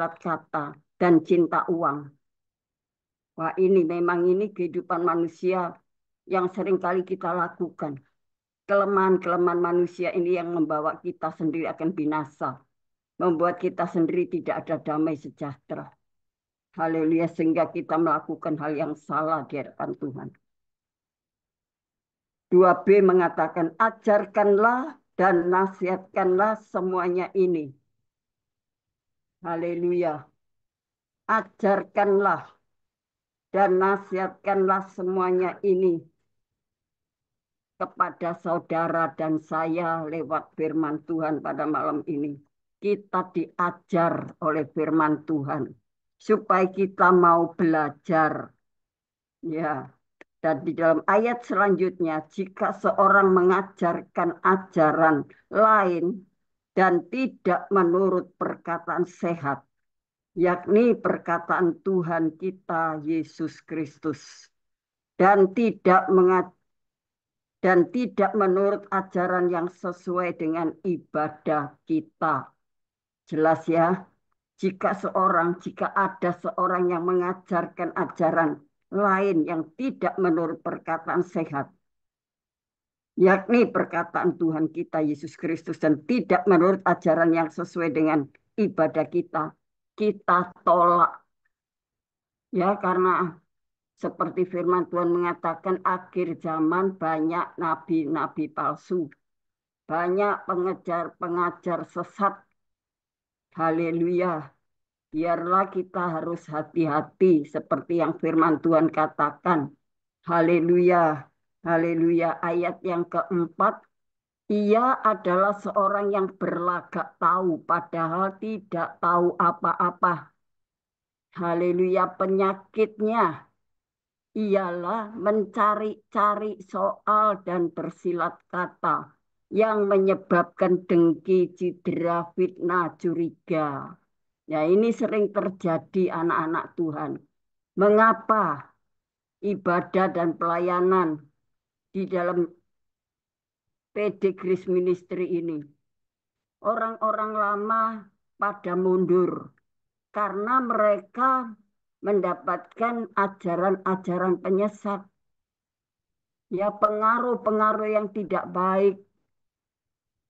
bersilat kata, dan cinta uang. Wah, ini kehidupan manusia yang seringkali kita lakukan. Kelemahan-kelemahan manusia ini yang membawa kita sendiri akan binasa. Membuat kita sendiri tidak ada damai sejahtera. Haleluya, sehingga kita melakukan hal yang salah di hadapan Tuhan. 2b mengatakan, ajarkanlah dan nasihatkanlah semuanya ini. Haleluya. Ajarkanlah dan nasihatkanlah semuanya ini kepada saudara dan saya lewat firman Tuhan pada malam ini. Kita diajar oleh firman Tuhan supaya kita mau belajar. Ya, dan di dalam ayat selanjutnya, jika seorang mengajarkan ajaran lain dan tidak menurut perkataan sehat, yakni perkataan Tuhan kita Yesus Kristus, dan tidak menurut ajaran yang sesuai dengan ibadah kita. Jelas ya, jika ada seorang yang mengajarkan ajaran lain yang tidak menurut perkataan sehat, yakni perkataan Tuhan kita Yesus Kristus, dan tidak menurut ajaran yang sesuai dengan ibadah kita, kita tolak. Ya, karena seperti firman Tuhan mengatakan, akhir zaman banyak nabi-nabi palsu, banyak pengajar sesat. Haleluya. Biarlah kita harus hati-hati seperti yang firman Tuhan katakan. Haleluya. Haleluya. Ayat yang keempat, ia adalah seorang yang berlagak tahu padahal tidak tahu apa-apa. Haleluya. Penyakitnya ialah mencari-cari soal dan bersilat kata yang menyebabkan dengki, cedera, fitnah, curiga. Ya, ini sering terjadi anak-anak Tuhan. Mengapa ibadah dan pelayanan di dalam PD Grace Ministry ini orang-orang lama pada mundur karena mereka mendapatkan ajaran-ajaran penyesat. Ya, pengaruh-pengaruh yang tidak baik.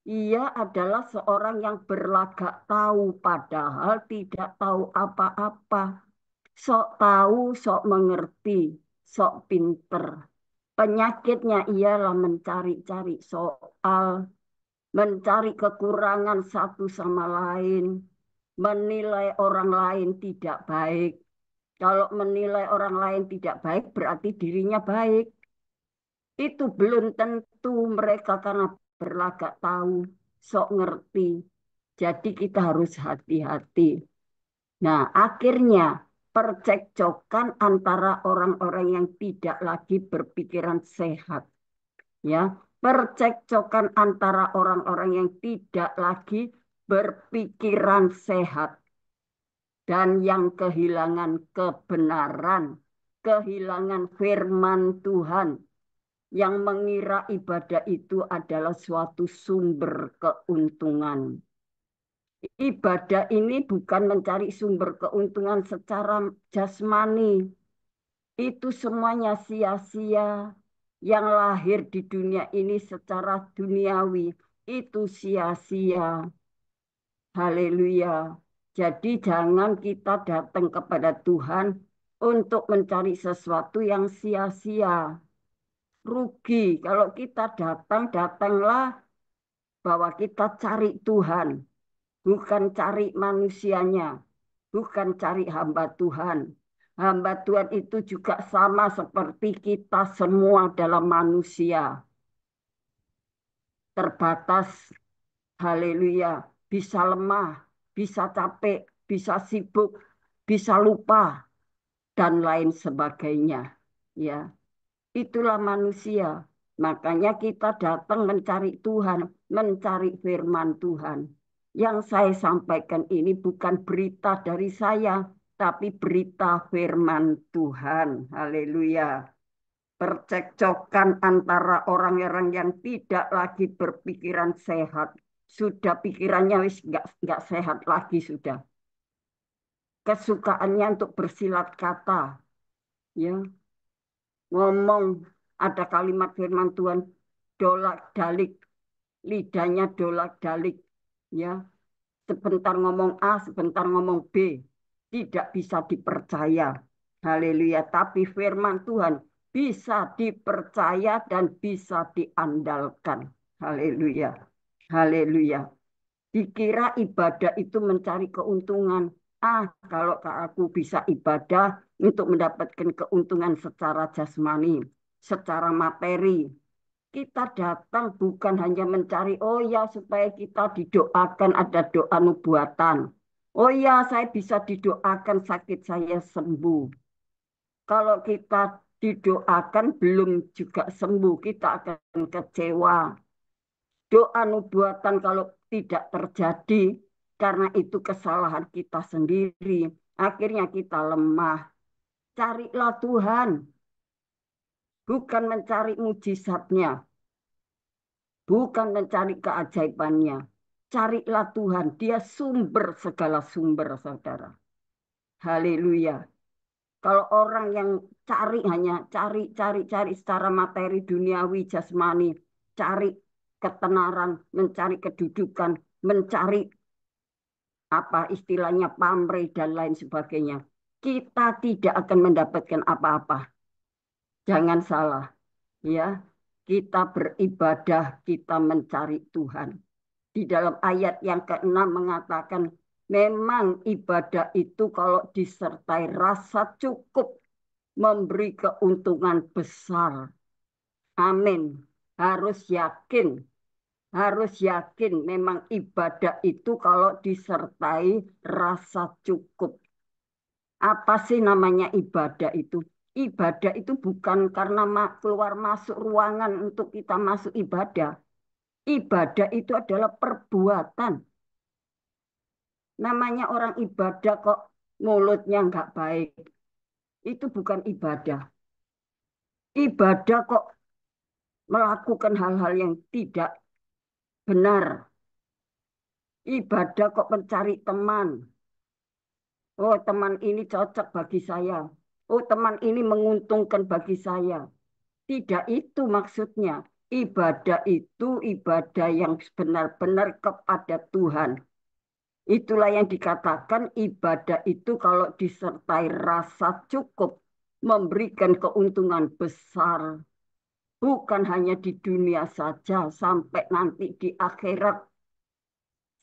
Ia adalah seorang yang berlagak tahu padahal tidak tahu apa-apa. Sok tahu, sok mengerti, sok pinter. Penyakitnya ialah mencari-cari soal, mencari kekurangan satu sama lain, menilai orang lain tidak baik. Kalau menilai orang lain tidak baik, berarti dirinya baik. Itu belum tentu mereka karena berlagak tahu, sok ngerti. Jadi kita harus hati-hati. Nah, akhirnya percekcokan antara orang-orang yang tidak lagi berpikiran sehat. Ya, percekcokan antara orang-orang yang tidak lagi berpikiran sehat dan yang kehilangan kebenaran, kehilangan firman Tuhan, yang mengira ibadah itu adalah suatu sumber keuntungan. Ibadah ini bukan mencari sumber keuntungan secara jasmani. Itu semuanya sia-sia. Yang lahir di dunia ini secara duniawi, itu sia-sia. Haleluya. Jadi jangan kita datang kepada Tuhan untuk mencari sesuatu yang sia-sia. Rugi. Kalau kita datanglah bahwa kita cari Tuhan, bukan cari manusianya, bukan cari hamba Tuhan. Hamba Tuhan itu juga sama seperti kita semua dalam manusia. Terbatas, haleluya, bisa lemah, bisa capek, bisa sibuk, bisa lupa, dan lain sebagainya. Ya, itulah manusia. Makanya kita datang mencari Tuhan, mencari firman Tuhan. Yang saya sampaikan ini bukan berita dari saya, tapi berita firman Tuhan. Haleluya. Percekcokan antara orang-orang yang tidak lagi berpikiran sehat. Sudah pikirannya wis nggak sehat lagi sudah. kesukaannya untuk bersilat kata, ya, ngomong ada kalimat firman Tuhan dolak-dalik, lidahnya dolak-dalik, ya, sebentar ngomong A, sebentar ngomong B, tidak bisa dipercaya. Haleluya. Tapi firman Tuhan bisa dipercaya dan bisa diandalkan. Haleluya. Haleluya. Dikira ibadah itu mencari keuntungan. Kalau aku bisa ibadah untuk mendapatkan keuntungan secara jasmani, secara materi. Kita datang bukan hanya mencari, oh ya supaya kita didoakan ada doa nubuatan. Oh ya saya bisa didoakan sakit saya sembuh. Kalau kita didoakan belum juga sembuh, kita akan kecewa. Doa nubuatan kalau tidak terjadi, karena itu kesalahan kita sendiri. Akhirnya kita lemah. Carilah Tuhan, bukan mencari mujizatnya, bukan mencari keajaibannya. Carilah Tuhan, dia sumber segala sumber, saudara. Haleluya. Kalau orang yang hanya cari secara materi duniawi, jasmani, cari ketenaran, mencari kedudukan, mencari apa istilahnya pamrih dan lain sebagainya. Kita tidak akan mendapatkan apa-apa. Jangan salah, ya. Kita beribadah, kita mencari Tuhan. Di dalam ayat yang ke-6 mengatakan, memang ibadah itu kalau disertai rasa cukup memberi keuntungan besar. Amin. Harus yakin memang ibadah itu kalau disertai rasa cukup. Apa sih namanya ibadah itu? Ibadah itu bukan karena keluar masuk ruangan untuk kita masuk ibadah. Ibadah itu adalah perbuatan. Namanya orang ibadah kok mulutnya nggak baik. Itu bukan ibadah. Ibadah kok melakukan hal-hal yang tidak benar. Ibadah kok mencari teman. Oh, teman ini cocok bagi saya. Oh, teman ini menguntungkan bagi saya. Tidak itu maksudnya. Ibadah itu ibadah yang benar-benar kepada Tuhan. Itulah yang dikatakan ibadah itu kalau disertai rasa cukup, memberikan keuntungan besar. Bukan hanya di dunia saja, sampai nanti di akhirat,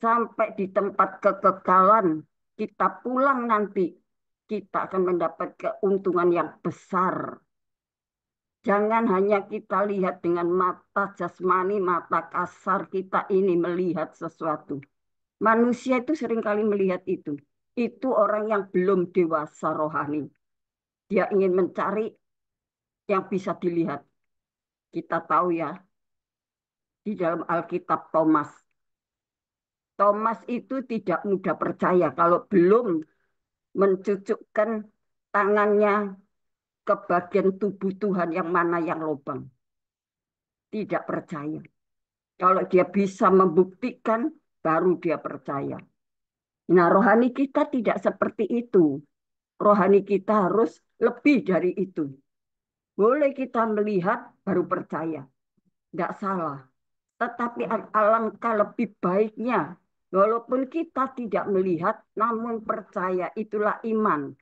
sampai di tempat kekekalan, kita pulang nanti, kita akan mendapat keuntungan yang besar. Jangan hanya kita lihat dengan mata jasmani, mata kasar kita ini melihat sesuatu. Manusia itu seringkali melihat itu. Itu orang yang belum dewasa rohani. Dia ingin mencari yang bisa dilihat. Kita tahu ya, di dalam Alkitab Thomas. Thomas itu tidak mudah percaya kalau belum mencucukkan tangannya ke bagian tubuh Tuhan yang mana yang lubang. Tidak percaya. Kalau dia bisa membuktikan, baru dia percaya. Nah, rohani kita tidak seperti itu. Rohani kita harus lebih dari itu. Boleh kita melihat, baru percaya. Tidak salah. Tetapi alangkah lebih baiknya. Walaupun kita tidak melihat, namun percaya. Itulah iman.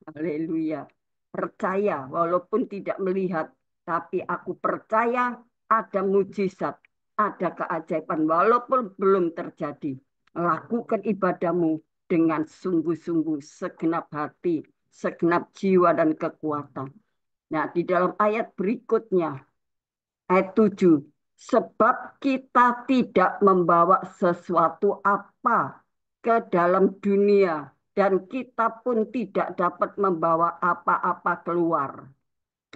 Haleluya. Percaya walaupun tidak melihat. Tapi aku percaya ada mujizat. Ada keajaiban walaupun belum terjadi. Lakukan ibadahmu dengan sungguh-sungguh segenap hati, segenap jiwa dan kekuatan. Nah, di dalam ayat berikutnya, ayat 7. Sebab kita tidak membawa sesuatu apa ke dalam dunia dan kita pun tidak dapat membawa apa-apa keluar.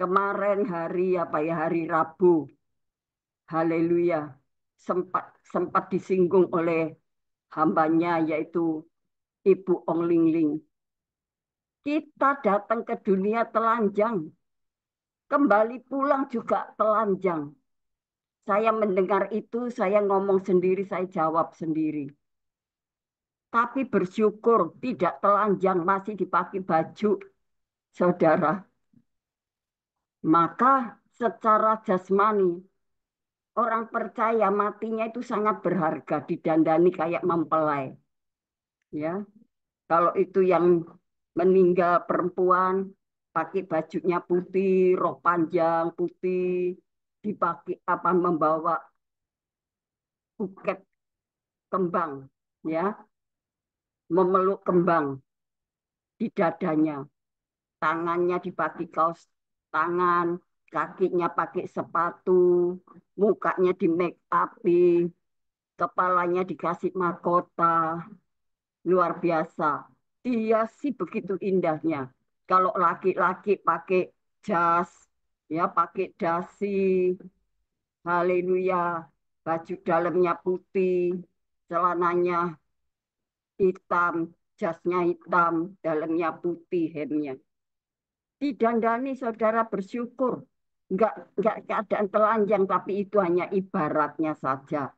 Kemarin hari Rabu. Haleluya. Sempat sempat disinggung oleh hambanya yaitu Ibu Ong Ling Ling. Kita datang ke dunia telanjang. Kembali pulang juga telanjang. Saya mendengar itu, saya ngomong sendiri, saya jawab sendiri. tapi bersyukur tidak telanjang masih dipakai baju, saudara. Maka secara jasmani orang percaya matinya itu sangat berharga, didandani kayak mempelai. Ya, kalau itu yang meninggal perempuan pakai bajunya putih, rok panjang putih, dipakai apa membawa buket kembang, ya, memeluk kembang di dadanya, tangannya dipakai kaos tangan, kakinya pakai sepatu, mukanya di make up, kepalanya dikasih mahkota, luar biasa. Dia sih begitu indahnya. Kalau laki-laki pakai jas, ya pakai dasi, haleluya, baju dalamnya putih, celananya hitam, jasnya hitam, dalamnya putih, hemnya. Didandani saudara bersyukur. Enggak keadaan telanjang, tapi itu hanya ibaratnya saja.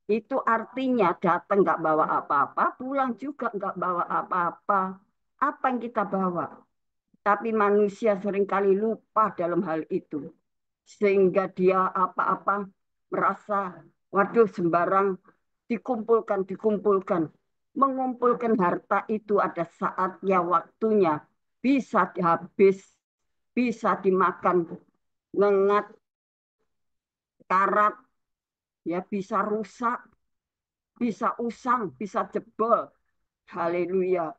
Itu artinya datang nggak bawa apa-apa, pulang juga nggak bawa apa-apa. Apa yang kita bawa? Tapi manusia seringkali lupa dalam hal itu. Sehingga dia apa-apa merasa, waduh sembarang dikumpulkan, dikumpulkan. Mengumpulkan harta itu ada saatnya, waktunya. Bisa habis, bisa dimakan, ngengat, karat, ya bisa rusak, bisa usang, bisa jebol. Haleluya.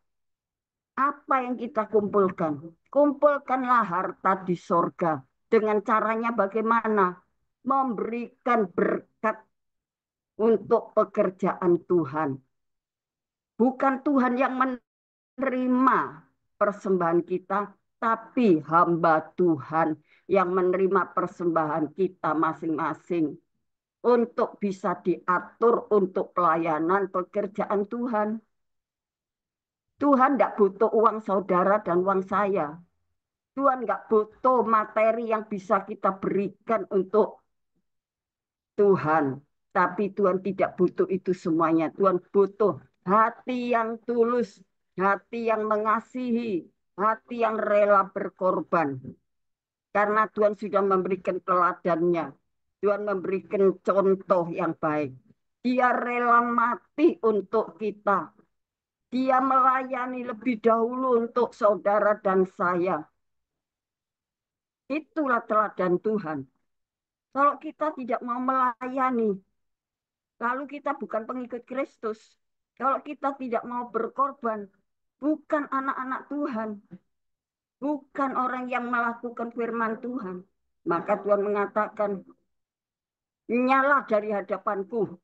Apa yang kita kumpulkan? Kumpulkanlah harta di sorga. Dengan caranya bagaimana? Memberikan berkat untuk pekerjaan Tuhan. Bukan Tuhan yang menerima persembahan kita, tapi hamba Tuhan yang menerima persembahan kita masing-masing untuk bisa diatur untuk pelayanan pekerjaan Tuhan. Tuhan tidak butuh uang saudara dan uang saya. Tuhan nggak butuh materi yang bisa kita berikan untuk Tuhan. Tapi Tuhan tidak butuh itu semuanya. Tuhan butuh hati yang tulus, hati yang mengasihi, hati yang rela berkorban. Karena Tuhan sudah memberikan teladannya. Tuhan memberikan contoh yang baik. Dia rela mati untuk kita. Dia melayani lebih dahulu untuk saudara dan saya. Itulah teladan Tuhan. Kalau kita tidak mau melayani, lalu kita bukan pengikut Kristus. Kalau kita tidak mau berkorban, bukan anak-anak Tuhan, bukan orang yang melakukan firman Tuhan. Maka Tuhan mengatakan, nyala dari hadapanku,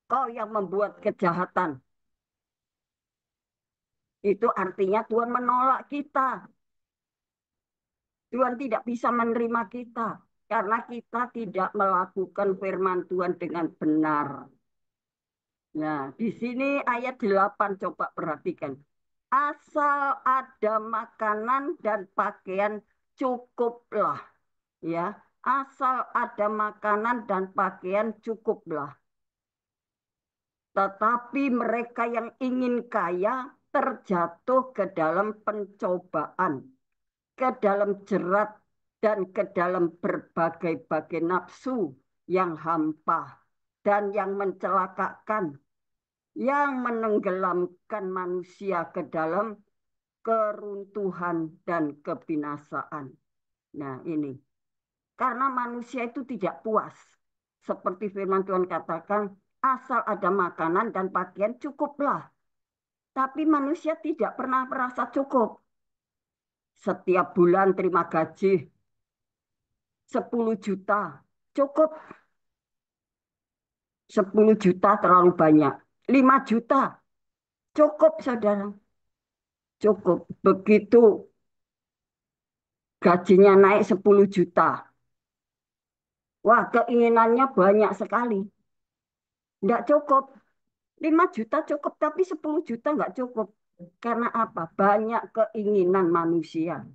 kau yang membuat kejahatan. Itu artinya Tuhan menolak kita. Tuhan tidak bisa menerima kita karena kita tidak melakukan firman Tuhan dengan benar. Nah, di sini ayat 8 coba perhatikan. Asal ada makanan dan pakaian cukuplah, ya. Asal ada makanan dan pakaian cukuplah. Tetapi mereka yang ingin kaya terjatuh ke dalam pencobaan, ke dalam jerat dan ke dalam berbagai-bagai nafsu yang hampa dan yang mencelakakan, yang menenggelamkan manusia ke dalam keruntuhan dan kebinasaan. Nah, ini karena manusia itu tidak puas. Seperti firman Tuhan katakan, asal ada makanan dan pakaian cukuplah. Tapi manusia tidak pernah merasa cukup. Setiap bulan terima gaji 10 juta. Cukup. 10 juta terlalu banyak. 5 juta. Cukup, saudara. Cukup. Begitu gajinya naik 10 juta. Wah, keinginannya banyak sekali. Tidak cukup. 5 juta cukup, tapi 10 juta nggak cukup. Karena apa? Banyak keinginan manusia.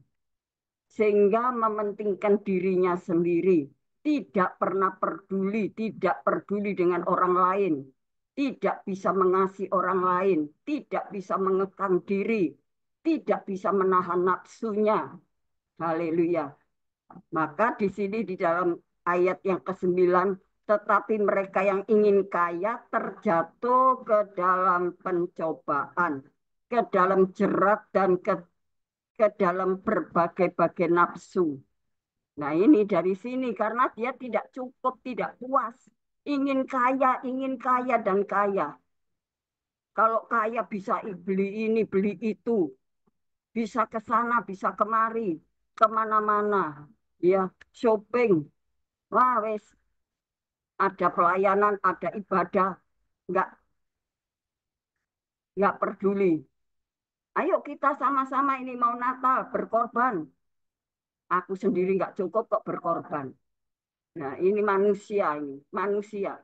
Sehingga mementingkan dirinya sendiri. Tidak pernah peduli, tidak peduli dengan orang lain. tidak bisa mengasihi orang lain, tidak bisa mengekang diri, tidak bisa menahan nafsunya. Haleluya. Maka di sini di dalam ayat yang ke-9, tetapi mereka yang ingin kaya terjatuh ke dalam pencobaan, ke dalam jerat dan ke dalam berbagai-bagai nafsu. Nah ini dari sini karena dia tidak cukup, tidak puas. Ingin kaya dan kaya. Kalau kaya bisa beli ini, beli itu. Bisa ke sana, bisa kemari. Kemana-mana. Ya, shopping. Wah, wes. Ada pelayanan, ada ibadah. Nggak, nggak peduli. Ayo kita sama-sama ini mau Natal, berkorban. Aku sendiri nggak cukup kok berkorban. Nah, ini manusia ini. Manusia.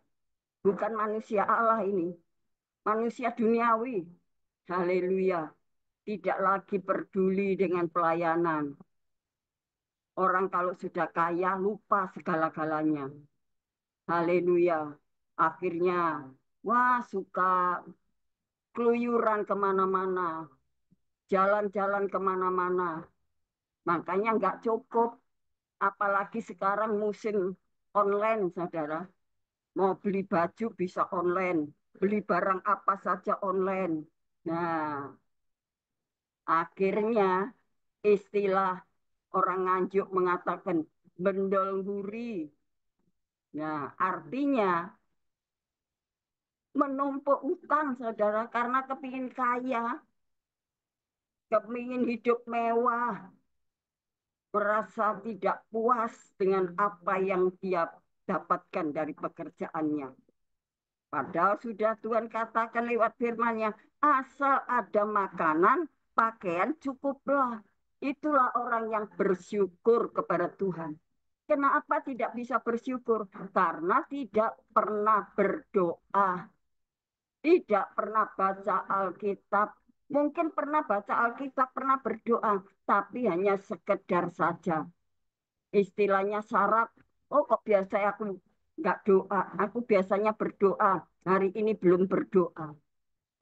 Bukan manusia Allah ini. Manusia duniawi. Haleluya. Tidak lagi peduli dengan pelayanan. Orang kalau sudah kaya lupa segala-galanya. Haleluya. Akhirnya, wah suka keluyuran kemana-mana. Jalan-jalan kemana-mana. Makanya nggak cukup. Apalagi sekarang musim online, saudara. Mau beli baju bisa online. Beli barang apa saja online. Nah, akhirnya istilah orang Nganjuk mengatakan bendol guri. Nah, artinya menumpuk utang, saudara, karena kepingin kaya, kepingin hidup mewah, merasa tidak puas dengan apa yang dia dapatkan dari pekerjaannya. Padahal sudah Tuhan katakan lewat firman-Nya, asal ada makanan, pakaian cukuplah. Itulah orang yang bersyukur kepada Tuhan. Kenapa tidak bisa bersyukur? Karena tidak pernah berdoa, tidak pernah baca Alkitab. Mungkin pernah baca Alkitab, pernah berdoa, tapi hanya sekedar saja. Istilahnya syarat. Oh kok biasa aku nggak doa. Aku biasanya berdoa. Hari ini belum berdoa.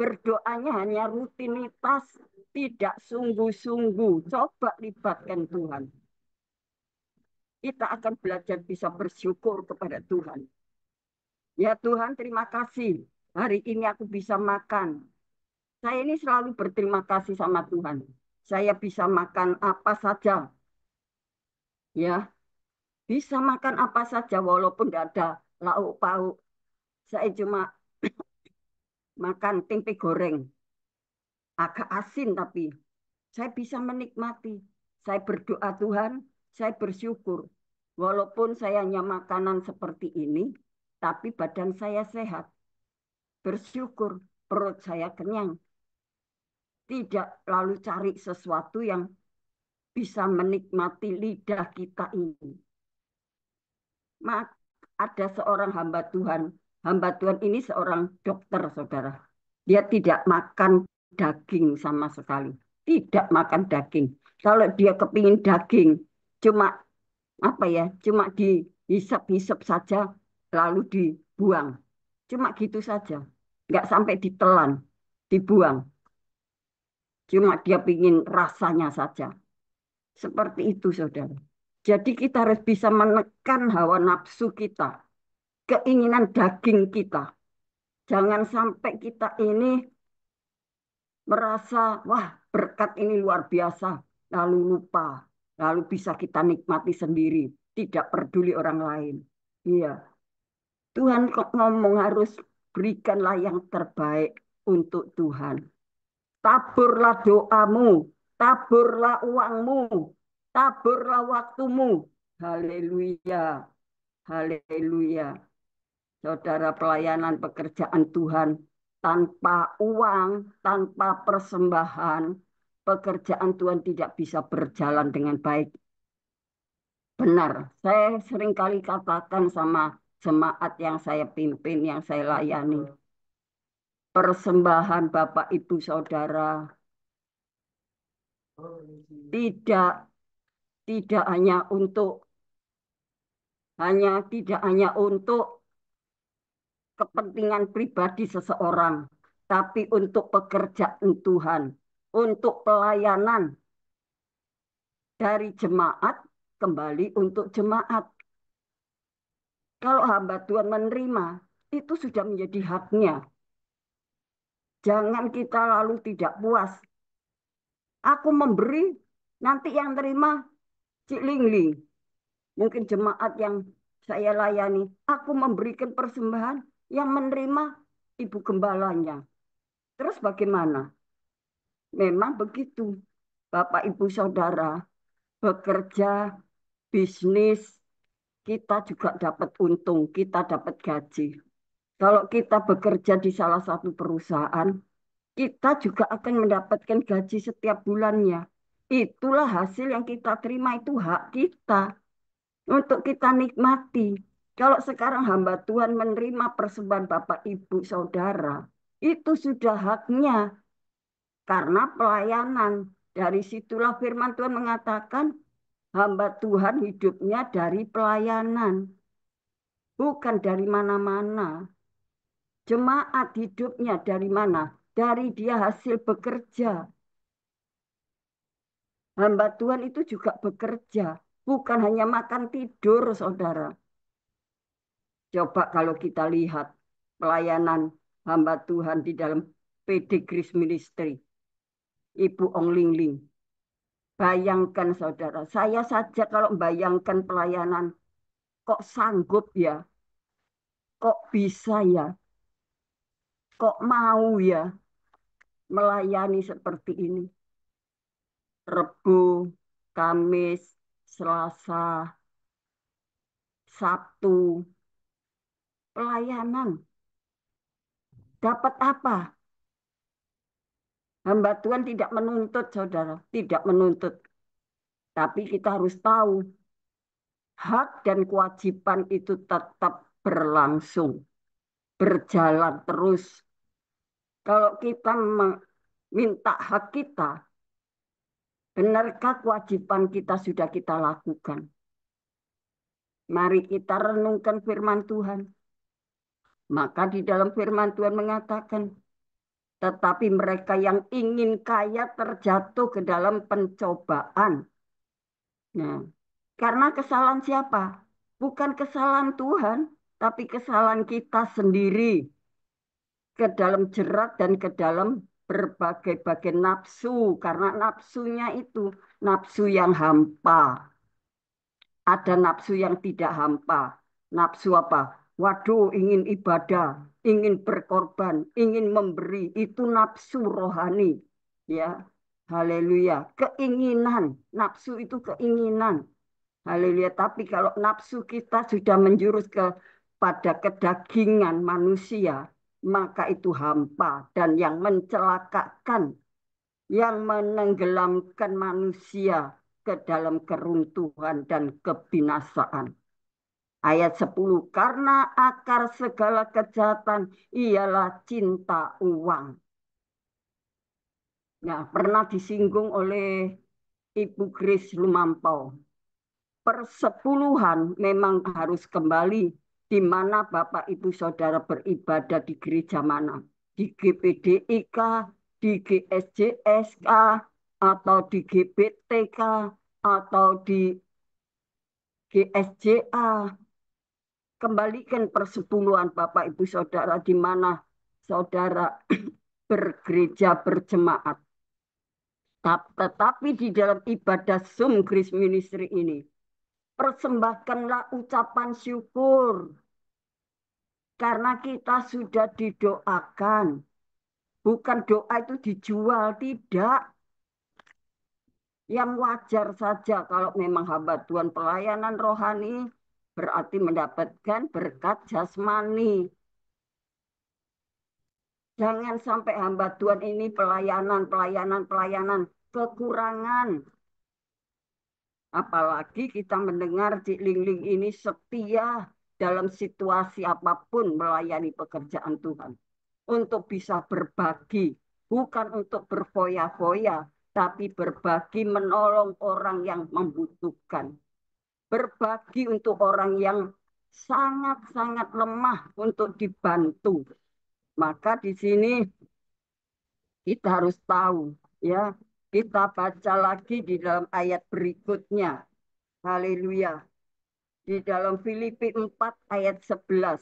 Berdoanya hanya rutinitas. Tidak sungguh-sungguh. Coba libatkan Tuhan. Kita akan belajar bisa bersyukur kepada Tuhan. Ya Tuhan, terima kasih. Hari ini aku bisa makan. Saya ini selalu berterima kasih sama Tuhan. Saya bisa makan apa saja. Ya, bisa makan apa saja walaupun tidak ada lauk pauk. Saya cuma makan tempe goreng. Agak asin tapi saya bisa menikmati. Saya berdoa Tuhan, saya bersyukur. Walaupun saya hanya makanan seperti ini, tapi badan saya sehat. Bersyukur, perut saya kenyang. Tidak lalu cari sesuatu yang bisa menikmati lidah kita ini. Ada seorang hamba Tuhan. Hamba Tuhan ini seorang dokter, saudara. Dia tidak makan daging sama sekali. Tidak makan daging. Kalau dia kepingin daging, cuma apa ya? Cuma dihisap-hisap saja, lalu dibuang. Cuma gitu saja. Nggak sampai ditelan, dibuang. Cuma dia pingin rasanya saja. Seperti itu, saudara. Jadi kita harus bisa menekan hawa nafsu kita, keinginan daging kita. Jangan sampai kita ini merasa, wah berkat ini luar biasa, lalu lupa, lalu bisa kita nikmati sendiri, tidak peduli orang lain. Iya, Tuhan kok ngomong harus berikanlah yang terbaik untuk Tuhan. Taburlah doamu, taburlah uangmu, taburlah waktumu. Haleluya, haleluya. Saudara pelayanan pekerjaan Tuhan tanpa uang, tanpa persembahan, pekerjaan Tuhan tidak bisa berjalan dengan baik. Benar, saya seringkali katakan sama jemaat yang saya pimpin, yang saya layani. Persembahan Bapak Ibu Saudara tidak tidak hanya untuk tidak hanya untuk kepentingan pribadi seseorang, tapi untuk pekerjaan Tuhan, untuk pelayanan dari jemaat kembali untuk jemaat. Kalau hamba Tuhan menerima, itu sudah menjadi haknya. Jangan kita lalu tidak puas. Aku memberi, nanti yang terima Cik Lingling. Mungkin jemaat yang saya layani, aku memberikan persembahan, yang menerima ibu gembalanya. Terus bagaimana? Memang begitu. Bapak, Ibu, Saudara, bekerja, bisnis, kita juga dapat untung, kita dapat gaji. Kalau kita bekerja di salah satu perusahaan, kita juga akan mendapatkan gaji setiap bulannya. Itulah hasil yang kita terima, itu hak kita untuk kita nikmati. Kalau sekarang hamba Tuhan menerima persembahan Bapak, Ibu, Saudara, itu sudah haknya karena pelayanan. Dari situlah firman Tuhan mengatakan, hamba Tuhan hidupnya dari pelayanan, bukan dari mana-mana. Jemaat hidupnya dari mana? Dari dia hasil bekerja. Hamba Tuhan itu juga bekerja, bukan hanya makan tidur, saudara. Coba kalau kita lihat pelayanan hamba Tuhan di dalam PD Grace Ministry, Ibu Ong Ling Ling. Bayangkan saudara, saya saja kalau bayangkan pelayanan, kok sanggup ya, kok bisa ya, kok mau ya melayani seperti ini. Rebo, Kamis, Selasa, Sabtu, pelayanan. Dapat apa? Hamba Tuhan tidak menuntut, saudara. Tidak menuntut. Tapi kita harus tahu, hak dan kewajiban itu tetap berlangsung. Berjalan terus. Kalau kita minta hak kita, benarkah kewajiban kita sudah kita lakukan? Mari kita renungkan firman Tuhan. Maka di dalam firman Tuhan mengatakan, tetapi mereka yang ingin kaya terjatuh ke dalam pencobaan. Nah, karena kesalahan siapa? Bukan kesalahan Tuhan, tapi kesalahan kita sendiri. Ke dalam jerat dan ke dalam berbagai-bagai nafsu. Karena nafsunya itu nafsu yang hampa. Ada nafsu yang tidak hampa. Nafsu apa? Waduh, ingin ibadah, ingin berkorban, ingin memberi. Itu nafsu rohani. Ya, haleluya. Keinginan, nafsu itu keinginan. Haleluya. Tapi kalau nafsu kita sudah menjurus pada kedagingan manusia, maka itu hampa dan yang mencelakakan, yang menenggelamkan manusia ke dalam keruntuhan dan kebinasaan. Ayat 10, karena akar segala kejahatan ialah cinta uang. Nah, pernah disinggung oleh Ibu Grace Lumampau. Persepuluhan memang harus kembali di mana Bapak Ibu Saudara beribadah di gereja mana. Di GPDIK, di GSJSK, atau di GBTK, atau di GSJA. Kembalikan persepuluhan Bapak Ibu Saudara di mana saudara bergereja berjemaat. Tetapi di dalam ibadah Zoom Grace Ministry ini, persembahkanlah ucapan syukur. Karena kita sudah didoakan. Bukan doa itu dijual, tidak. Yang wajar saja kalau memang hamba Tuhan pelayanan rohani, berarti mendapatkan berkat jasmani. Jangan sampai hamba Tuhan ini pelayanan, kekurangan. Apalagi kita mendengar Cik Ling ini setia dalam situasi apapun melayani pekerjaan Tuhan. Untuk bisa berbagi, bukan untuk berfoya-foya, tapi berbagi menolong orang yang membutuhkan. Berbagi untuk orang yang sangat-sangat lemah untuk dibantu. Maka di sini kita harus tahu, ya. Kita baca lagi di dalam ayat berikutnya. Haleluya. Di dalam Filipi 4 ayat 11.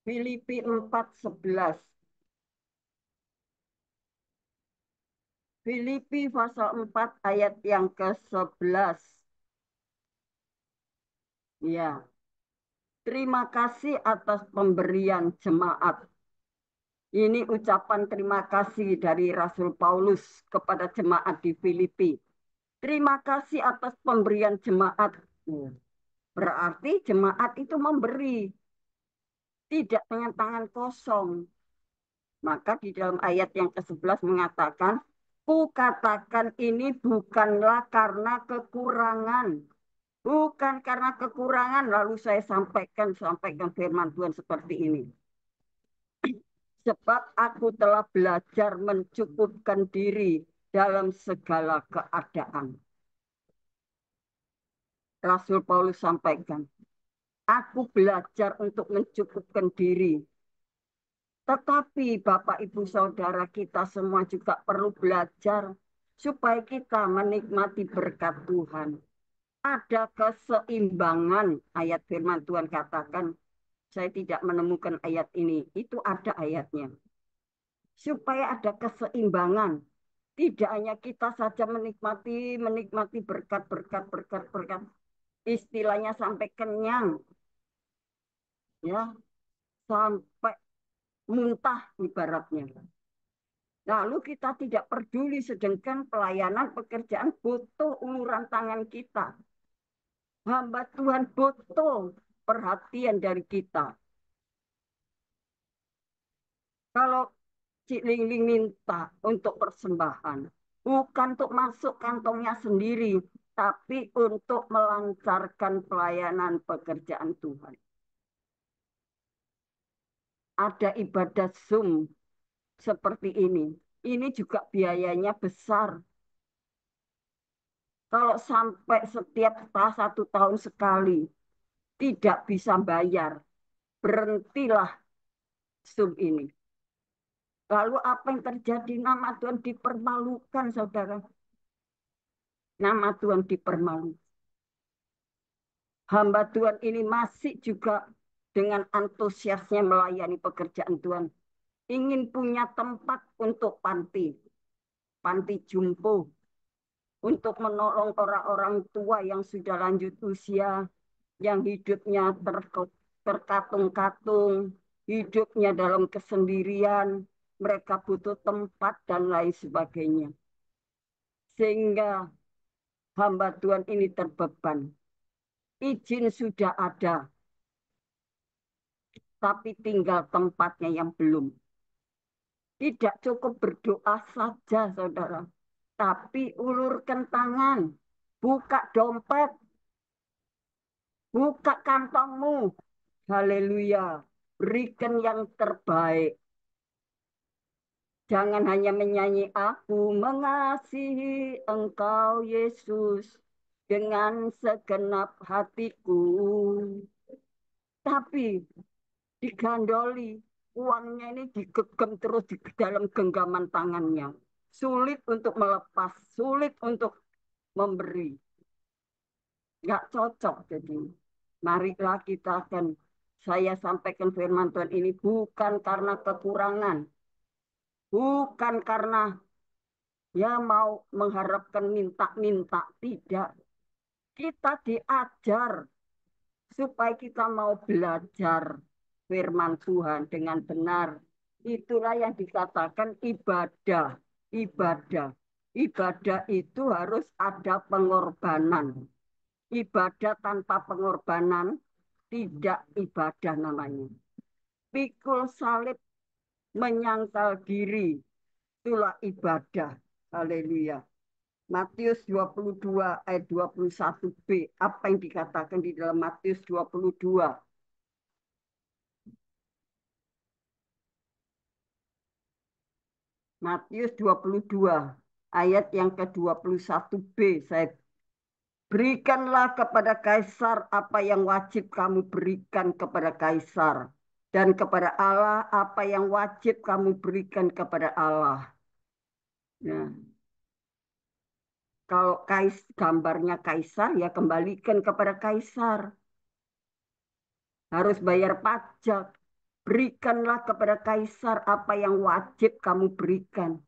Filipi 4:11. Filipi pasal 4 ayat yang ke-11. Ya, terima kasih atas pemberian jemaat. Ini ucapan terima kasih dari Rasul Paulus kepada jemaat di Filipi. Terima kasih atas pemberian jemaat. Ya, berarti jemaat itu memberi, tidak dengan tangan kosong. Maka di dalam ayat yang ke-11 mengatakan, kukatakan ini bukanlah karena kekurangan. Bukan karena kekurangan lalu saya sampaikan firman Tuhan seperti ini. Sebab aku telah belajar mencukupkan diri dalam segala keadaan. Rasul Paulus sampaikan, aku belajar untuk mencukupkan diri. Tetapi Bapak Ibu Saudara kita semua juga perlu belajar supaya kita menikmati berkat Tuhan. Ada keseimbangan, ayat firman Tuhan katakan, saya tidak menemukan ayat ini, itu ada ayatnya. Supaya ada keseimbangan. Tidak hanya kita saja menikmati, menikmati berkat, berkat, berkat, berkat. Istilahnya sampai kenyang, ya, sampai muntah ibaratnya. Lalu kita tidak peduli sedangkan pelayanan pekerjaan butuh uluran tangan kita. Hamba Tuhan butuh perhatian dari kita. Kalau Cik Lingling minta untuk persembahan, bukan untuk masuk kantongnya sendiri, tapi untuk melancarkan pelayanan pekerjaan Tuhan. Ada ibadah Zoom seperti ini. Ini juga biayanya besar. Kalau sampai setiap 1 tahun sekali tidak bisa bayar, berhentilah Zoom ini. Lalu apa yang terjadi? Nama Tuhan dipermalukan, saudara. Nama Tuhan dipermalukan. Hamba Tuhan ini masih juga dengan antusiasnya melayani pekerjaan Tuhan. Ingin punya tempat untuk panti, panti jumbo, untuk menolong orang-orang tua yang sudah lanjut usia, yang hidupnya terkatung-katung, hidupnya dalam kesendirian, mereka butuh tempat dan lain sebagainya. Sehingga hamba Tuhan ini terbeban. Izin sudah ada, tapi tinggal tempatnya yang belum. Tidak cukup berdoa saja, saudara. Tapi ulurkan tangan, buka dompet, buka kantongmu. Haleluya. Berikan yang terbaik. Jangan hanya menyanyi, aku mengasihi Engkau Yesus dengan segenap hatiku. Tapi digandoli, uangnya ini digenggam terus di dalam genggaman tangannya. Sulit untuk melepas, sulit untuk memberi. Nggak cocok jadi. Marilah kita akan, saya sampaikan firman Tuhan ini bukan karena kekurangan. Bukan karena ya mau mengharapkan minta-minta. Tidak. Kita diajar supaya kita mau belajar firman Tuhan dengan benar. Itulah yang dikatakan ibadah. Ibadah. Ibadah itu harus ada pengorbanan. Ibadah tanpa pengorbanan tidak ibadah namanya. Pikul salib menyangkal diri, itulah ibadah. Haleluya. Matius 22 ayat 21b. Apa yang dikatakan di dalam Matius 22? Matius 22 ayat yang ke-21b. Saya Berikanlah kepada kaisar apa yang wajib kamu berikan kepada kaisar. Dan kepada Allah apa yang wajib kamu berikan kepada Allah. Nah, kalau gambarnya kaisar, ya kembalikan kepada kaisar. Harus bayar pajak. Berikanlah kepada kaisar apa yang wajib kamu berikan.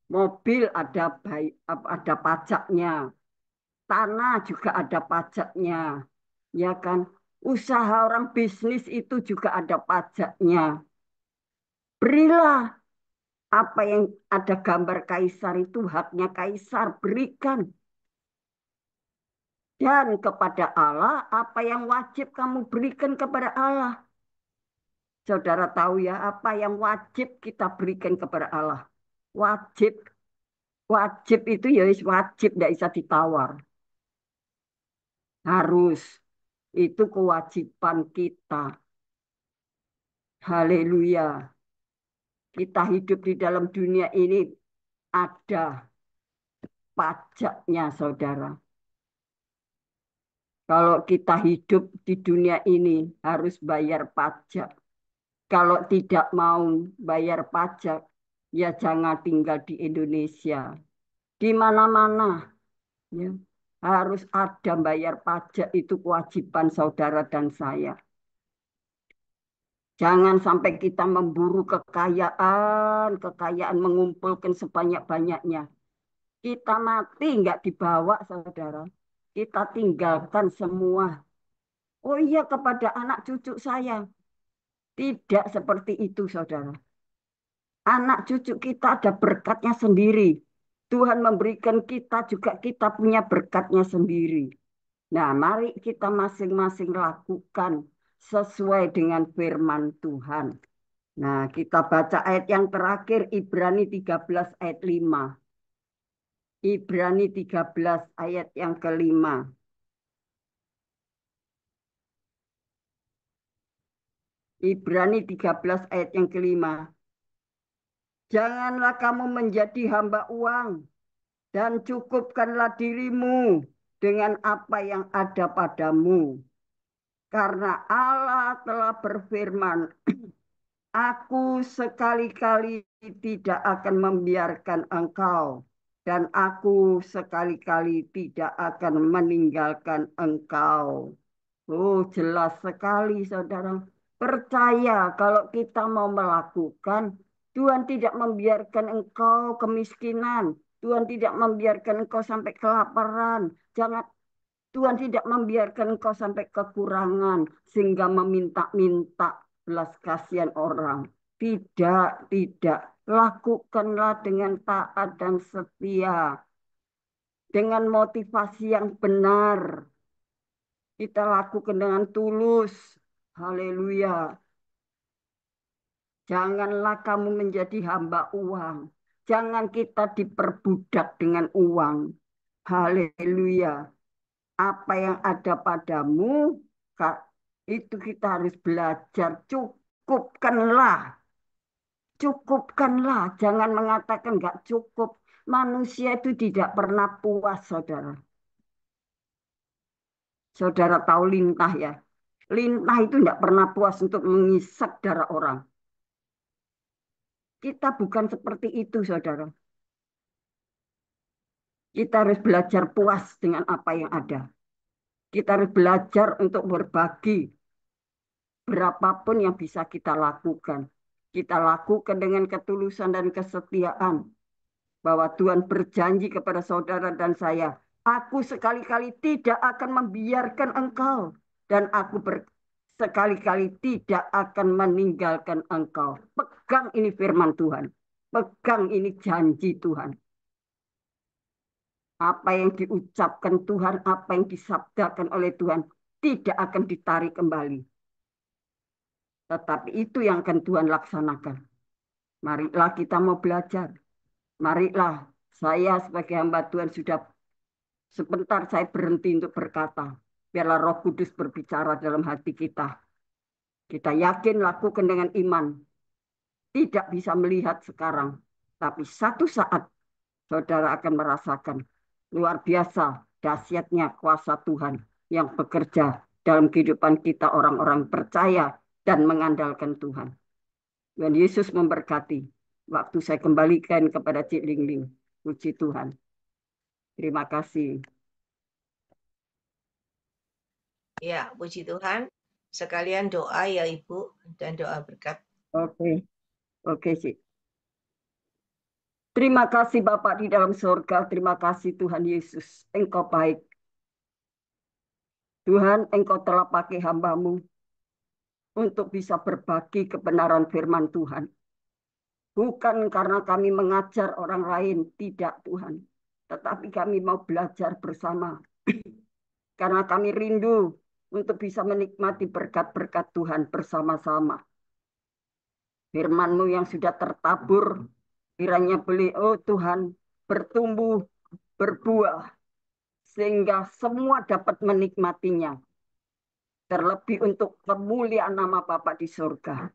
Mobil ada pajaknya. Tanah juga ada pajaknya. Ya kan? Usaha orang bisnis itu juga ada pajaknya. Berilah apa yang ada gambar kaisar itu haknya kaisar, berikan. Dan kepada Allah apa yang wajib kamu berikan kepada Allah. Saudara tahu ya apa yang wajib kita berikan kepada Allah. Wajib. Wajib itu ya wajib, tidak bisa ditawar. Harus. Itu kewajiban kita. Haleluya. Kita hidup di dalam dunia ini ada pajaknya, saudara. Kalau kita hidup di dunia ini harus bayar pajak. Kalau tidak mau bayar pajak, ya jangan tinggal di Indonesia. Di mana-mana, ya, harus ada bayar pajak, itu kewajiban saudara dan saya. Jangan sampai kita memburu kekayaan, kekayaan mengumpulkan sebanyak-banyaknya. Kita mati nggak dibawa, saudara. Kita tinggalkan semua. Oh iya, kepada anak cucu saya. Tidak seperti itu, saudara. Anak cucu kita ada berkatnya sendiri. Tuhan memberikan kita juga kita punya berkatnya sendiri. Nah, mari kita masing-masing lakukan sesuai dengan firman Tuhan. Nah, kita baca ayat yang terakhir, Ibrani 13 ayat 5. Ibrani 13 ayat yang kelima. Ibrani 13 ayat yang kelima. Janganlah kamu menjadi hamba uang dan cukupkanlah dirimu dengan apa yang ada padamu. Karena Allah telah berfirman, Aku sekali-kali tidak akan membiarkan engkau, dan aku sekali-kali tidak akan meninggalkan engkau. Oh, jelas sekali, saudara. Percaya kalau kita mau melakukan, Tuhan tidak membiarkan engkau kemiskinan. Tuhan tidak membiarkan engkau sampai kelaparan. Jangan Tuhan tidak membiarkan engkau sampai kekurangan sehingga meminta-minta belas kasihan orang. Tidak, tidak. Lakukanlah dengan taat dan setia. Dengan motivasi yang benar. Kita lakukan dengan tulus. Haleluya. Janganlah kamu menjadi hamba uang. Jangan kita diperbudak dengan uang. Haleluya. Apa yang ada padamu, itu kita harus belajar. Cukupkanlah. Cukupkanlah. Jangan mengatakan nggak cukup. Manusia itu tidak pernah puas, saudara. Saudara tahu lintah ya. Lintah itu tidak pernah puas untuk mengisap darah orang. Kita bukan seperti itu, saudara. Kita harus belajar puas dengan apa yang ada. Kita harus belajar untuk berbagi. Berapapun yang bisa kita lakukan. Kita lakukan dengan ketulusan dan kesetiaan. Bahwa Tuhan berjanji kepada saudara dan saya. Aku sekali-kali tidak akan membiarkan engkau. Dan aku sekali-kali tidak akan meninggalkan engkau. Pegang ini firman Tuhan. Pegang ini janji Tuhan. Apa yang diucapkan Tuhan, apa yang disabdakan oleh Tuhan, tidak akan ditarik kembali. Tetapi itu yang akan Tuhan laksanakan. Marilah kita mau belajar. Marilah saya sebagai hamba Tuhan sudah sebentar saya berhenti untuk berkata. Biarlah Roh Kudus berbicara dalam hati kita. Kita yakin lakukan dengan iman. Tidak bisa melihat sekarang. Tapi satu saat saudara akan merasakan luar biasa. dahsyatnya kuasa Tuhan yang bekerja dalam kehidupan kita orang-orang percaya dan mengandalkan Tuhan. Tuhan Yesus memberkati. Waktu saya kembalikan kepada Cik Ling Ling. Puji Tuhan. Terima kasih. Ya, puji Tuhan. Sekalian doa ya Ibu, dan doa berkat. Oke, oke Cik. Terima kasih Bapak di dalam surga. Terima kasih Tuhan Yesus. Engkau baik. Tuhan, Engkau telah pakai hamba-Mu untuk bisa berbagi kebenaran firman Tuhan. Bukan karena kami mengajar orang lain, tidak Tuhan. Tetapi kami mau belajar bersama. Karena kami rindu untuk bisa menikmati berkat-berkat Tuhan bersama-sama. Firman-Mu yang sudah tertabur, kiranya beliau Tuhan bertumbuh, berbuah, sehingga semua dapat menikmatinya. Terlebih untuk kemuliaan nama Bapa di surga.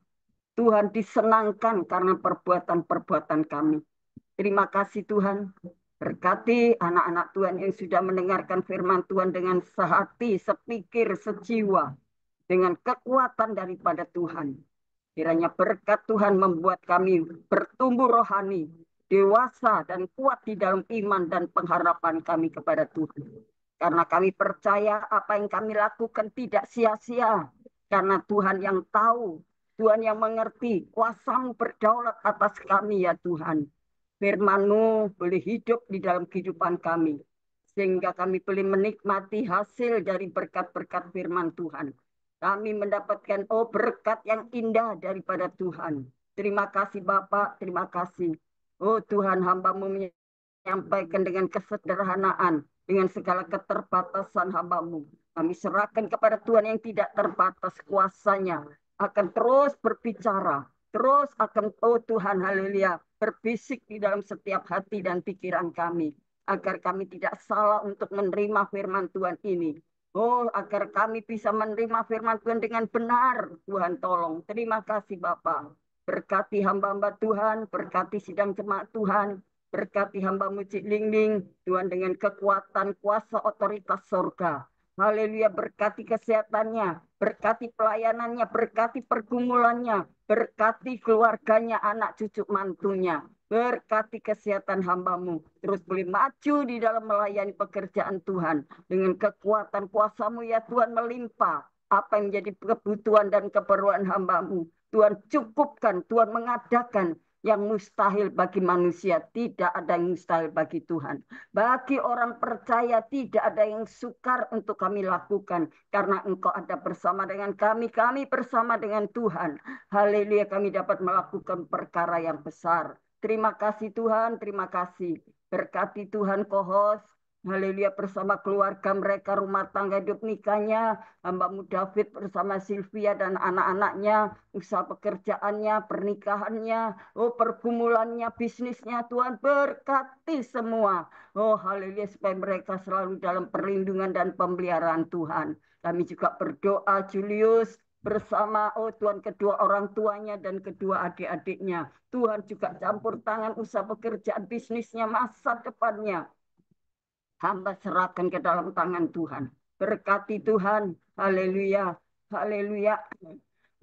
Tuhan disenangkan karena perbuatan-perbuatan kami. Terima kasih Tuhan. Berkati anak-anak Tuhan yang sudah mendengarkan firman Tuhan dengan sehati, sepikir, sejiwa. Dengan kekuatan daripada Tuhan. Kiranya berkat Tuhan membuat kami bertumbuh rohani, dewasa dan kuat di dalam iman dan pengharapan kami kepada Tuhan. Karena kami percaya apa yang kami lakukan tidak sia-sia. Karena Tuhan yang tahu, Tuhan yang mengerti, kuasa-Mu berdaulat atas kami ya Tuhan. Firman-Mu boleh hidup di dalam kehidupan kami. Sehingga kami boleh menikmati hasil dari berkat-berkat firman Tuhan. Kami mendapatkan berkat yang indah daripada Tuhan. Terima kasih Bapak, terima kasih. Oh Tuhan, hamba-Mu menyampaikan dengan kesederhanaan, dengan segala keterbatasan hamba-Mu. Kami serahkan kepada Tuhan yang tidak terbatas kuasanya, akan terus berbicara, terus akan, oh Tuhan, haleluya, berbisik di dalam setiap hati dan pikiran kami, agar kami tidak salah untuk menerima firman Tuhan ini. Oh, agar kami bisa menerima firman Tuhan dengan benar. Tuhan tolong. Terima kasih Bapak. Berkati hamba-hamba Tuhan, berkati sidang jemaat Tuhan, berkati hamba-Mu Cik Ling Ling, Tuhan dengan kekuatan kuasa otoritas surga. Haleluya, berkati kesehatannya, berkati pelayanannya, berkati pergumulannya, berkati keluarganya, anak cucu mantunya. Berkati kesehatan hamba-Mu. Terus boleh maju di dalam melayani pekerjaan Tuhan. Dengan kekuatan kuasa-Mu ya Tuhan melimpah. Apa yang menjadi kebutuhan dan keperluan hamba-Mu. Tuhan cukupkan, Tuhan mengadakan yang mustahil bagi manusia. Tidak ada yang mustahil bagi Tuhan. Bagi orang percaya tidak ada yang sukar untuk kami lakukan. Karena Engkau ada bersama dengan kami bersama dengan Tuhan. Haleluya, kami dapat melakukan perkara yang besar. Terima kasih Tuhan, terima kasih. Berkati Tuhan Kohos, haleluya bersama keluarga mereka, rumah tangga hidup nikahnya, hamba-Mu David bersama Sylvia dan anak-anaknya, usaha pekerjaannya, pernikahannya, oh pergumulannya, bisnisnya, Tuhan berkati semua. Oh haleluya supaya mereka selalu dalam perlindungan dan pemeliharaan Tuhan. Kami juga berdoa Julius, bersama oh Tuhan kedua orang tuanya dan kedua adik-adiknya. Tuhan juga campur tangan usaha pekerjaan bisnisnya masa depannya. Hamba serahkan ke dalam tangan Tuhan. Berkati Tuhan. Haleluya. Haleluya.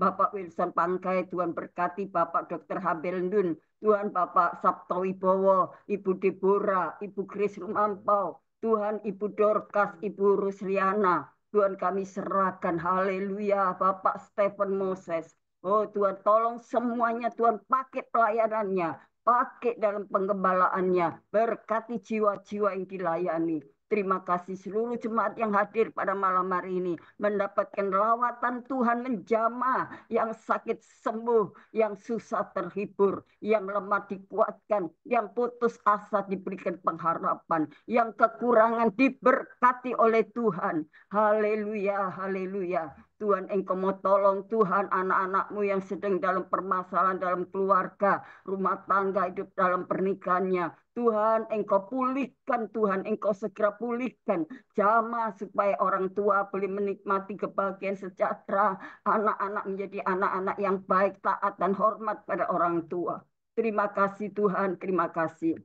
Bapak Wilson Pangkai, Tuhan berkati Bapak Dr. Habel Ndun, Tuhan Bapak Sabto Wibowo, Ibu Deborah, Ibu Kris Rumampau, Tuhan Ibu Dorcas, Ibu Rusliana, Tuhan kami serahkan, haleluya, Bapak Stephen Moses. Oh Tuhan tolong semuanya, Tuhan pakai pelayanannya, pakai dalam penggembalaannya, berkati jiwa-jiwa yang dilayani. Terima kasih seluruh jemaat yang hadir pada malam hari ini mendapatkan lawatan Tuhan menjamah, yang sakit sembuh, yang susah terhibur, yang lemah dikuatkan, yang putus asa diberikan pengharapan, yang kekurangan diberkati oleh Tuhan. Haleluya, haleluya. Tuhan Engkau mau tolong Tuhan anak-anak-Mu yang sedang dalam permasalahan dalam keluarga, rumah tangga, hidup dalam pernikahannya. Tuhan Engkau pulihkan, Tuhan Engkau segera pulihkan. Jamah supaya orang tua boleh menikmati kebahagiaan sejahtera. Anak-anak menjadi anak-anak yang baik, taat dan hormat pada orang tua. Terima kasih Tuhan, terima kasih.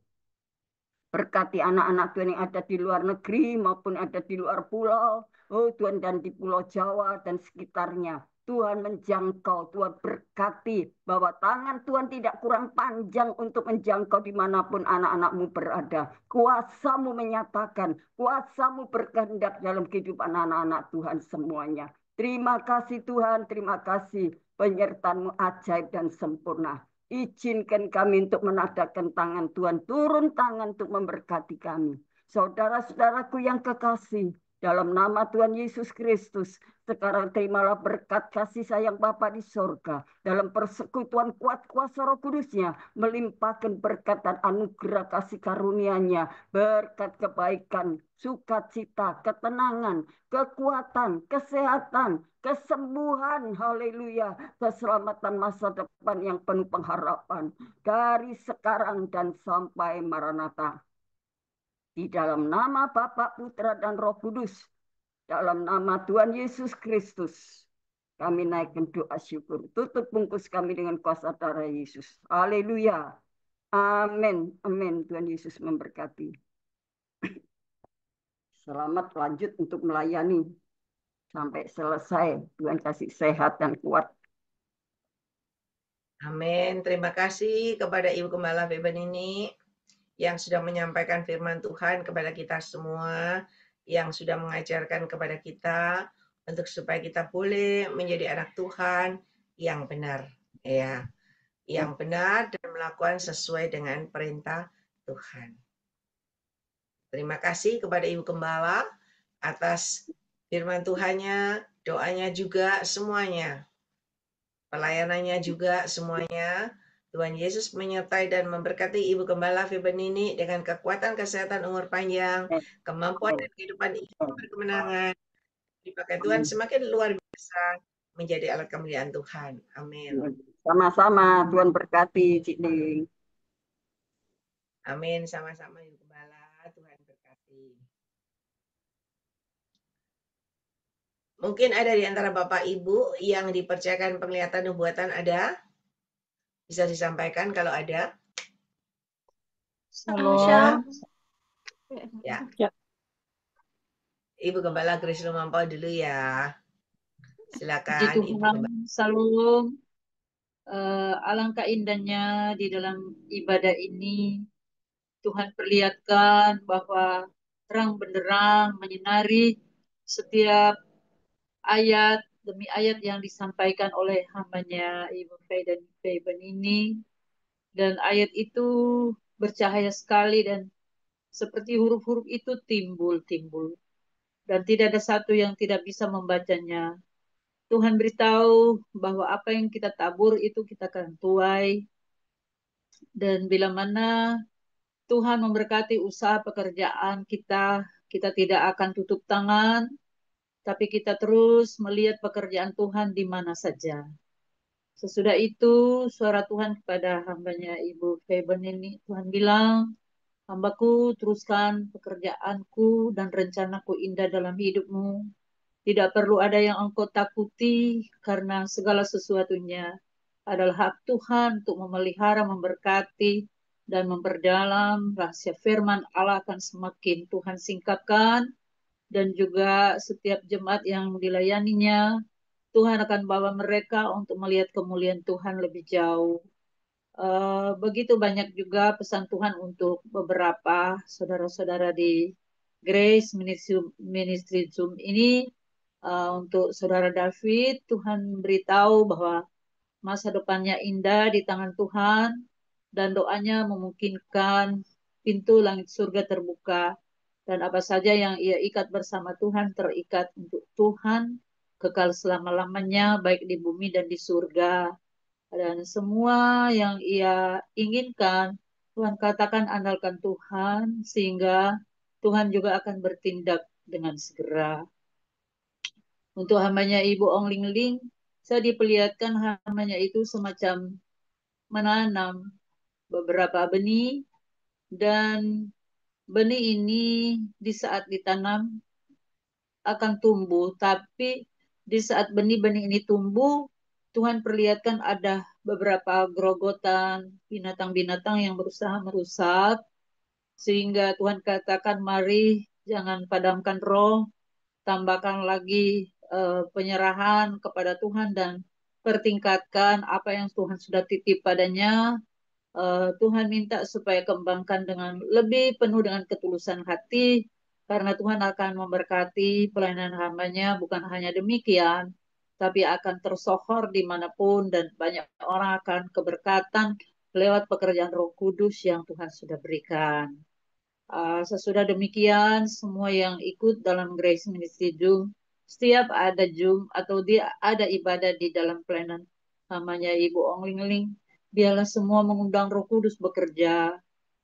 Berkati anak-anak Tuhan yang ada di luar negeri maupun ada di luar pulau. Oh Tuhan, dan di Pulau Jawa dan sekitarnya. Tuhan menjangkau, Tuhan berkati bahwa tangan Tuhan tidak kurang panjang untuk menjangkau dimanapun anak-anakmu berada. Kuasamu menyatakan, kuasamu berkehendak dalam kehidupan anak-anak Tuhan semuanya. Terima kasih Tuhan, terima kasih penyertaan-Mu ajaib dan sempurna. Izinkan kami untuk menadahkan tangan Tuhan, turun tangan untuk memberkati kami. Saudara-saudaraku yang kekasih, dalam nama Tuhan Yesus Kristus, sekarang terimalah berkat kasih sayang Bapa di sorga. Dalam persekutuan kuat kuasa Roh Kudusnya, melimpahkan berkat dan anugerah kasih karunia-Nya, berkat kebaikan, sukacita, ketenangan, kekuatan, kesehatan, kesembuhan, haleluya, keselamatan masa depan yang penuh pengharapan dari sekarang dan sampai Maranatha. Di dalam nama Bapa, Putra, dan Roh Kudus, dalam nama Tuhan Yesus Kristus, kami naikkan doa syukur. Tutup bungkus kami dengan kuasa darah Yesus. Haleluya. Amin. Amin. Tuhan Yesus memberkati. Selamat lanjut untuk melayani sampai selesai. Tuhan kasih sehat dan kuat. Amin. Terima kasih kepada Ibu Gembala Febenini yang sudah menyampaikan firman Tuhan kepada kita semua, yang sudah mengajarkan kepada kita untuk supaya kita boleh menjadi anak Tuhan yang benar, ya, yang benar dan melakukan sesuai dengan perintah Tuhan. Terima kasih kepada Ibu Gembala atas firman Tuhannya, doanya juga semuanya. Pelayanannya juga semuanya. Tuhan Yesus menyertai dan memberkati Ibu Gembala Febenini dengan kekuatan, kesehatan, umur panjang, kemampuan dan kehidupan hidup berkemenangan. Dipakai Tuhan semakin luar biasa menjadi alat kemuliaan Tuhan. Amin. Sama-sama, Tuhan berkati, Cik Ning. Amin, sama-sama Ibu Gembala. Tuhan berkati. Mungkin ada di antara Bapak Ibu yang dipercayakan penglihatan nubuatan, ada? Bisa disampaikan kalau ada? Shalom. Ya. Ya. Ibu Gembala Grace Lumampau dulu ya. Puji Silakan Ibu Tuhan, Gembala. Shalom. Alangkah indahnya di dalam ibadah ini, Tuhan perlihatkan bahwa terang benderang menyinari setiap ayat demi ayat yang disampaikan oleh hambanya Ibu Fay dan Feben ini. Dan ayat itu bercahaya sekali dan seperti huruf-huruf itu timbul-timbul. Dan tidak ada satu yang tidak bisa membacanya. Tuhan beritahu bahwa apa yang kita tabur itu kita akan tuai. Dan bila mana Tuhan memberkati usaha pekerjaan kita, kita tidak akan tutup tangan, tapi kita terus melihat pekerjaan Tuhan di mana saja. Sesudah itu, suara Tuhan kepada hambanya Ibu Feben ini, Tuhan bilang, hambaku teruskan pekerjaanku dan rencanaku indah dalam hidupmu. Tidak perlu ada yang engkau takuti karena segala sesuatunya adalah hak Tuhan untuk memelihara, memberkati, dan memperdalam rahasia firman Allah akan semakin Tuhan singkapkan, dan juga setiap jemaat yang dilayaninya, Tuhan akan bawa mereka untuk melihat kemuliaan Tuhan lebih jauh. Begitu banyak juga pesan Tuhan untuk beberapa saudara-saudara di Grace Ministry Zoom ini. Untuk saudara David, Tuhan beritahu bahwa masa depannya indah di tangan Tuhan dan doanya memungkinkan pintu langit surga terbuka dan apa saja yang ia ikat bersama Tuhan terikat untuk Tuhan kekal selama-lamanya baik di bumi dan di surga. Dan semua yang ia inginkan, Tuhan katakan andalkan Tuhan, sehingga Tuhan juga akan bertindak dengan segera. Untuk hambanya Ibu Ong Ling Ling, saya diperlihatkan hambanya itu semacam menanam beberapa benih, dan benih ini di saat ditanam akan tumbuh, tapi di saat benih-benih ini tumbuh, Tuhan perlihatkan ada beberapa gerogotan binatang-binatang yang berusaha merusak, Sehingga Tuhan katakan, mari jangan padamkan roh, tambahkan lagi penyerahan kepada Tuhan dan pertingkatkan apa yang Tuhan sudah titip padanya. Tuhan minta supaya kembangkan dengan lebih penuh dengan ketulusan hati, karena Tuhan akan memberkati pelayanan hamba-Nya. Bukan hanya demikian, tapi akan tersohor dimanapun dan banyak orang akan keberkatan lewat pekerjaan Roh Kudus yang Tuhan sudah berikan. Sesudah demikian, semua yang ikut dalam Grace Ministry Zoom, setiap ada Zoom atau dia ada ibadah di dalam pelayanan namanya Ibu Ong Ling Ling, biarlah semua mengundang Roh Kudus bekerja.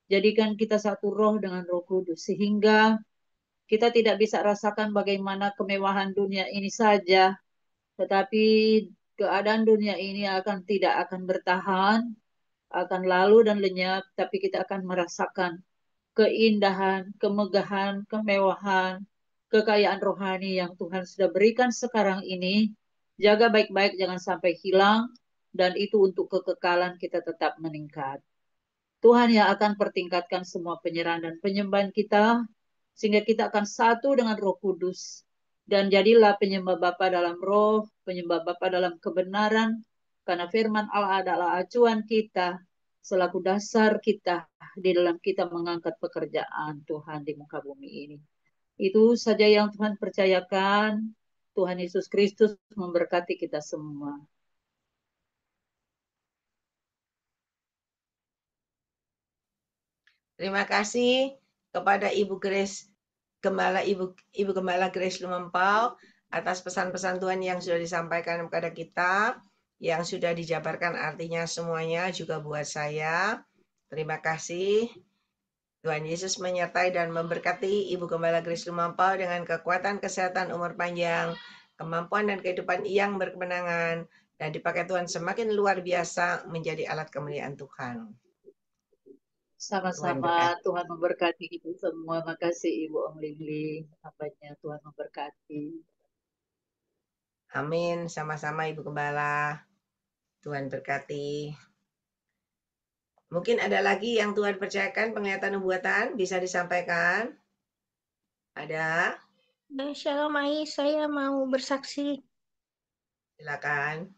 Jadikan kita satu roh dengan Roh Kudus, sehingga kita tidak bisa rasakan bagaimana kemewahan dunia ini saja, tetapi keadaan dunia ini tidak akan bertahan, akan lalu dan lenyap, tapi kita akan merasakan keindahan, kemegahan, kemewahan, kekayaan rohani yang Tuhan sudah berikan sekarang ini. Jaga baik-baik, jangan sampai hilang, dan itu untuk kekekalan kita tetap meningkat. Tuhan yang akan pertingkatkan semua penyerahan dan penyembahan kita, sehingga kita akan satu dengan Roh Kudus. Dan jadilah penyembah Bapa dalam roh, penyembah Bapa dalam kebenaran, karena firman Allah adalah acuan kita, selaku dasar kita di dalam kita mengangkat pekerjaan Tuhan di muka bumi ini. Itu saja yang Tuhan percayakan. Tuhan Yesus Kristus memberkati kita semua. Terima kasih kepada Ibu Grace Ibu Gembala Grace Lumempau atas pesan-pesan Tuhan yang sudah disampaikan kepada kita, yang sudah dijabarkan artinya semuanya juga buat saya. Terima kasih. Tuhan Yesus menyertai dan memberkati Ibu Gembala Grace Lumempau dengan kekuatan, kesehatan, umur panjang, kemampuan dan kehidupan yang berkemenangan, dan dipakai Tuhan semakin luar biasa menjadi alat kemuliaan Tuhan. Sama-sama, Tuhan memberkati kita semua. Makasih Ibu Ong Ling Ling. Hambanya Tuhan memberkati. Amin, sama-sama Ibu Gembala. Tuhan berkati. Mungkin ada lagi yang Tuhan percayakan penglihatan nubuatan, bisa disampaikan? Ada? Shalom Ai, saya mau bersaksi. Silakan.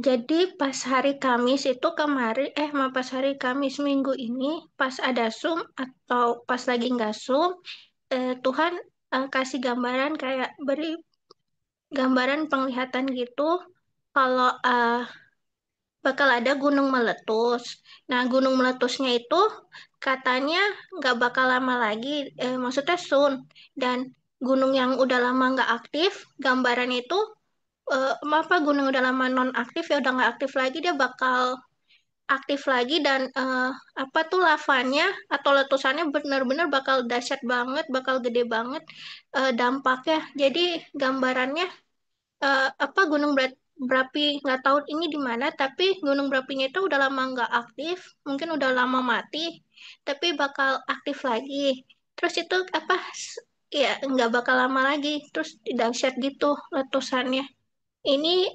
Jadi pas hari Kamis itu kemarin, pas hari Kamis minggu ini, pas ada Zoom atau pas lagi nggak Zoom, Tuhan kasih gambaran kayak beri gambaran penglihatan gitu, kalau bakal ada gunung meletus. Nah, gunung meletusnya itu katanya nggak bakal lama lagi, maksudnya soon. Dan gunung yang udah lama nggak aktif, gambaran itu gunung udah lama non aktif ya udah nggak aktif lagi, dia bakal aktif lagi dan lavanya atau letusannya benar-benar bakal dahsyat banget, bakal gede banget dampaknya. Jadi gambarannya gunung berapi nggak tahu ini di mana, tapi gunung berapinya itu udah lama nggak aktif, mungkin udah lama mati, tapi bakal aktif lagi. Terus itu ya nggak bakal lama lagi, terus dahsyat gitu letusannya. Ini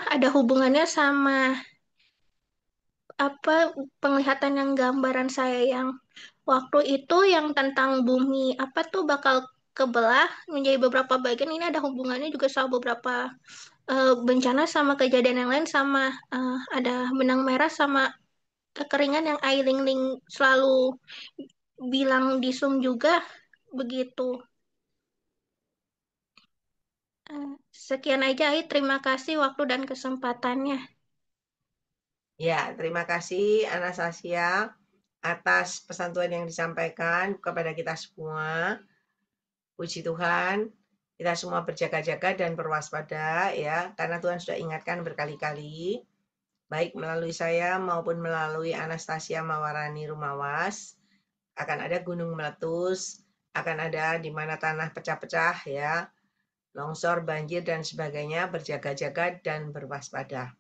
ada hubungannya sama apa penglihatan yang gambaran saya yang waktu itu yang tentang bumi bakal kebelah menjadi beberapa bagian. Ini ada hubungannya juga sama beberapa bencana, sama kejadian yang lain, sama ada benang merah sama kekeringan yang Ai Ling Ling selalu bilang di Zoom juga begitu. Sekian aja Ai, terima kasih waktu dan kesempatannya. Ya, terima kasih Anastasia atas pesan Tuhan yang disampaikan kepada kita semua. Puji Tuhan, kita semua berjaga-jaga dan berwaspada ya, karena Tuhan sudah ingatkan berkali-kali, baik melalui saya maupun melalui Anastasia Mawarani Rumawas, akan ada gunung meletus, akan ada di mana tanah pecah-pecah ya, longsor, banjir, dan sebagainya, berjaga-jaga dan berwaspada.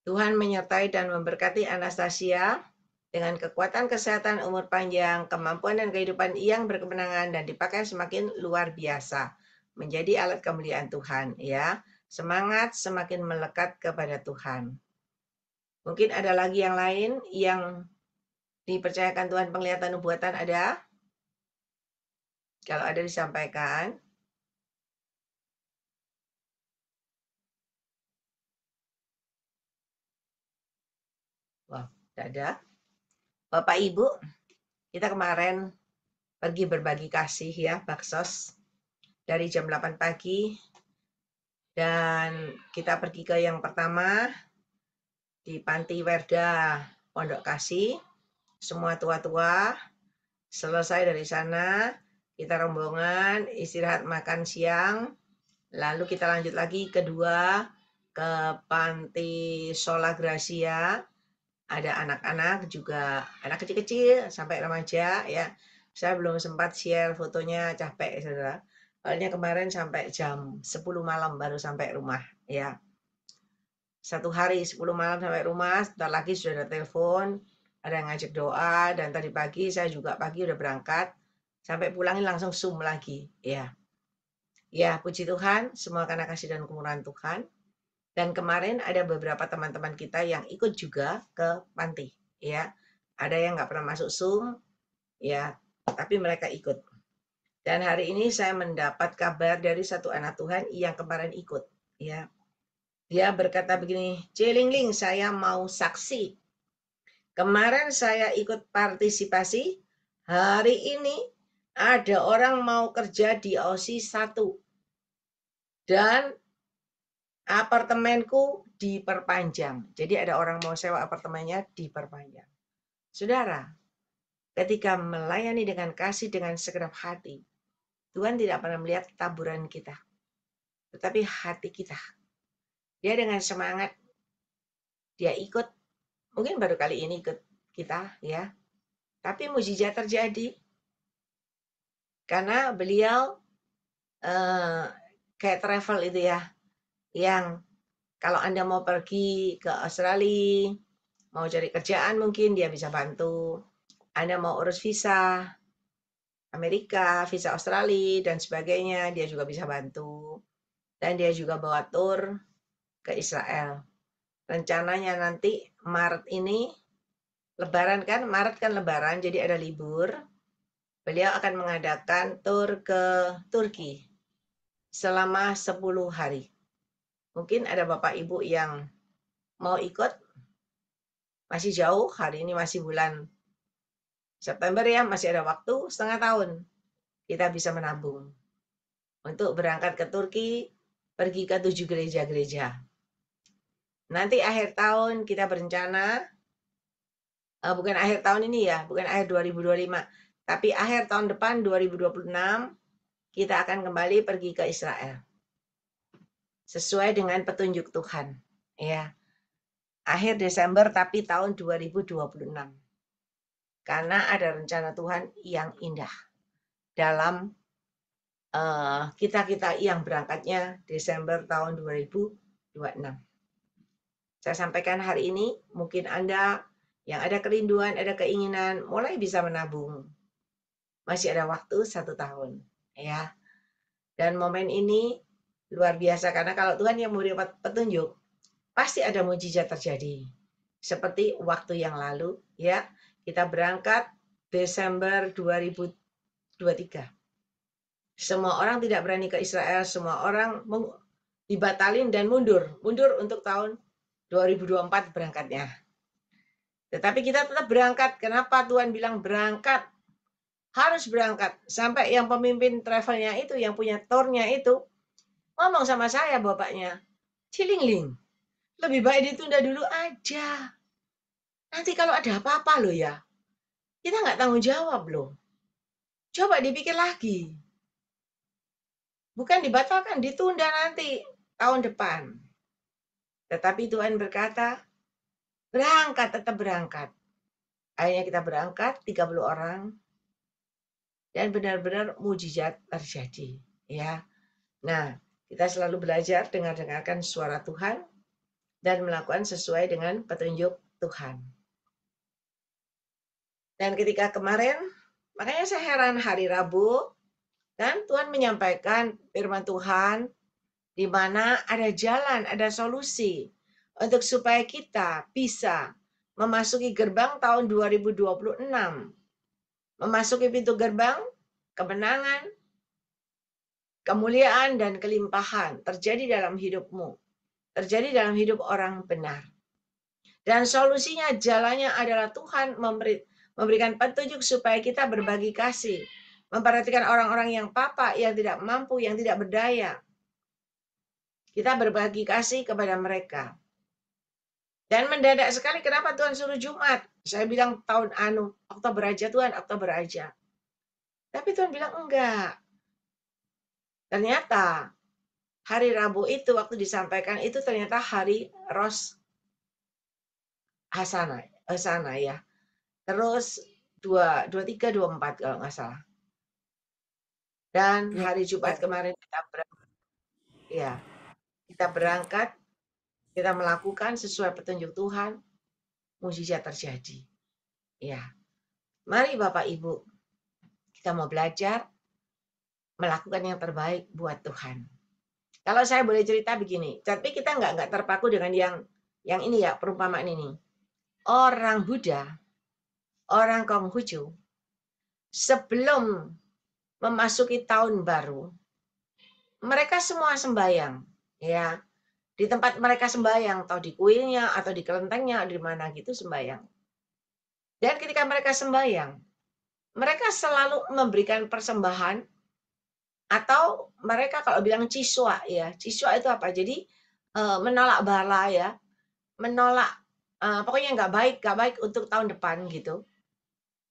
Tuhan menyertai dan memberkati Anastasia dengan kekuatan, kesehatan, umur panjang, kemampuan dan kehidupan yang berkemenangan dan dipakai semakin luar biasa menjadi alat kemuliaan Tuhan ya. Semangat semakin melekat kepada Tuhan. Mungkin ada lagi yang lain yang dipercayakan Tuhan penglihatan nubuatan ada? Kalau ada disampaikan. Wah, tidak ada. Bapak Ibu, kita kemarin pergi berbagi kasih ya, baksos dari jam 8 pagi. Dan kita pergi ke yang pertama di Panti Werda Pondok Kasih. Semua tua-tua. Selesai dari sana, kita rombongan istirahat makan siang. Lalu kita lanjut lagi kedua ke Panti Sola Gracia. Ada anak-anak juga, anak kecil-kecil sampai remaja ya. Saya belum sempat share fotonya, capek saudara. Soalnya kemarin sampai jam 10 malam baru sampai rumah ya. 1 hari 10 malam sampai rumah, sebentar lagi sudah ada telepon, ada yang ngajak doa, dan tadi pagi saya juga pagi udah berangkat, sampai pulangin langsung Zoom lagi ya. Ya, puji Tuhan, semua karena kasih dan kemurahan Tuhan. Dan kemarin ada beberapa teman-teman kita yang ikut juga ke panti, ya. Ada yang nggak pernah masuk Zoom, ya, tapi mereka ikut. Dan hari ini saya mendapat kabar dari satu anak Tuhan yang kemarin ikut, ya. Dia berkata begini, Cilingling, saya mau saksi. Kemarin saya ikut partisipasi, hari ini ada orang mau kerja di OSI 1. Dan apartemenku diperpanjang. Jadi ada orang mau sewa apartemennya diperpanjang. Saudara, ketika melayani dengan kasih dengan segenap hati, Tuhan tidak pernah melihat taburan kita, tetapi hati kita. Dia dengan semangat, dia ikut, mungkin baru kali ini ikut kita ya, tapi mujizat terjadi karena beliau kayak travel itu ya, yang kalau Anda mau pergi ke Australia, mau cari kerjaan mungkin dia bisa bantu. Anda mau urus visa Amerika, visa Australia, dan sebagainya, dia juga bisa bantu. Dan dia juga bawa tur ke Israel. Rencananya nanti Maret ini, Lebaran kan, Maret kan Lebaran, jadi ada libur. Beliau akan mengadakan tur ke Turki selama 10 hari. Mungkin ada Bapak Ibu yang mau ikut, masih jauh, hari ini masih bulan September ya, masih ada waktu setengah tahun. Kita bisa menabung untuk berangkat ke Turki, pergi ke 7 gereja-gereja. Nanti akhir tahun kita berencana, bukan akhir tahun ini ya, bukan akhir 2025, tapi akhir tahun depan 2026, kita akan kembali pergi ke Israel. Sesuai dengan petunjuk Tuhan. Ya. Akhir Desember tapi tahun 2026. Karena ada rencana Tuhan yang indah dalam kita-kita yang berangkatnya Desember tahun 2026. Saya sampaikan hari ini, mungkin Anda yang ada kerinduan, ada keinginan, mulai bisa menabung. Masih ada waktu 1 tahun. Ya. Dan momen ini luar biasa, karena kalau Tuhan yang memberi petunjuk, pasti ada mujizat terjadi. Seperti waktu yang lalu, ya, kita berangkat Desember 2023. Semua orang tidak berani ke Israel, semua orang dibatalin dan mundur untuk tahun 2024 berangkatnya. Tetapi kita tetap berangkat. Kenapa Tuhan bilang berangkat? Harus berangkat. Sampai yang pemimpin travelnya itu, yang punya tournya itu, ngomong sama saya bapaknya, Cilingling, lebih baik ditunda dulu aja. Nanti kalau ada apa-apa loh ya, kita nggak tanggung jawab loh. Coba dipikir lagi. Bukan dibatalkan, ditunda nanti tahun depan. Tetapi Tuhan berkata, berangkat, tetap berangkat. Akhirnya kita berangkat, 30 orang. Dan benar-benar mujizat terjadi. Ya. Nah, kita selalu belajar dengarkan suara Tuhan dan melakukan sesuai dengan petunjuk Tuhan. Dan ketika kemarin, makanya saya heran hari Rabu, kan Tuhan menyampaikan firman Tuhan di mana ada jalan, ada solusi. untuk supaya kita bisa memasuki gerbang tahun 2026. Memasuki pintu gerbang kemenangan, kemuliaan, dan kelimpahan terjadi dalam hidupmu. Terjadi dalam hidup orang benar. Dan solusinya, jalannya adalah Tuhan memberikan petunjuk supaya kita berbagi kasih. Memperhatikan orang-orang yang papa, yang tidak mampu, yang tidak berdaya. Kita berbagi kasih kepada mereka. Dan mendadak sekali kenapa Tuhan suruh Jumat? Saya bilang tahun Oktober aja Tuhan, Oktober aja. Tapi Tuhan bilang enggak. Ternyata hari Rabu itu waktu disampaikan itu ternyata hari Rosh Hasana ya. Terus 23, 24 kalau nggak salah. Dan hari Jumat kemarin kita berangkat, kita melakukan sesuai petunjuk Tuhan, mukjizat terjadi. Ya, mari Bapak Ibu, kita mau belajar melakukan yang terbaik buat Tuhan. Kalau saya boleh cerita begini, tapi kita nggak terpaku dengan yang ini ya, perumpamaan ini. Orang Buddha, orang Konghucu, sebelum memasuki tahun baru, mereka semua sembahyang, ya. Di tempat mereka sembahyang, atau di kuilnya, atau di kelentengnya, di mana gitu sembahyang. Dan ketika mereka sembahyang, mereka selalu memberikan persembahan, atau mereka kalau bilang ciswa, ya. Ciswa itu apa? Jadi menolak bala, ya. Menolak, pokoknya nggak baik untuk tahun depan gitu.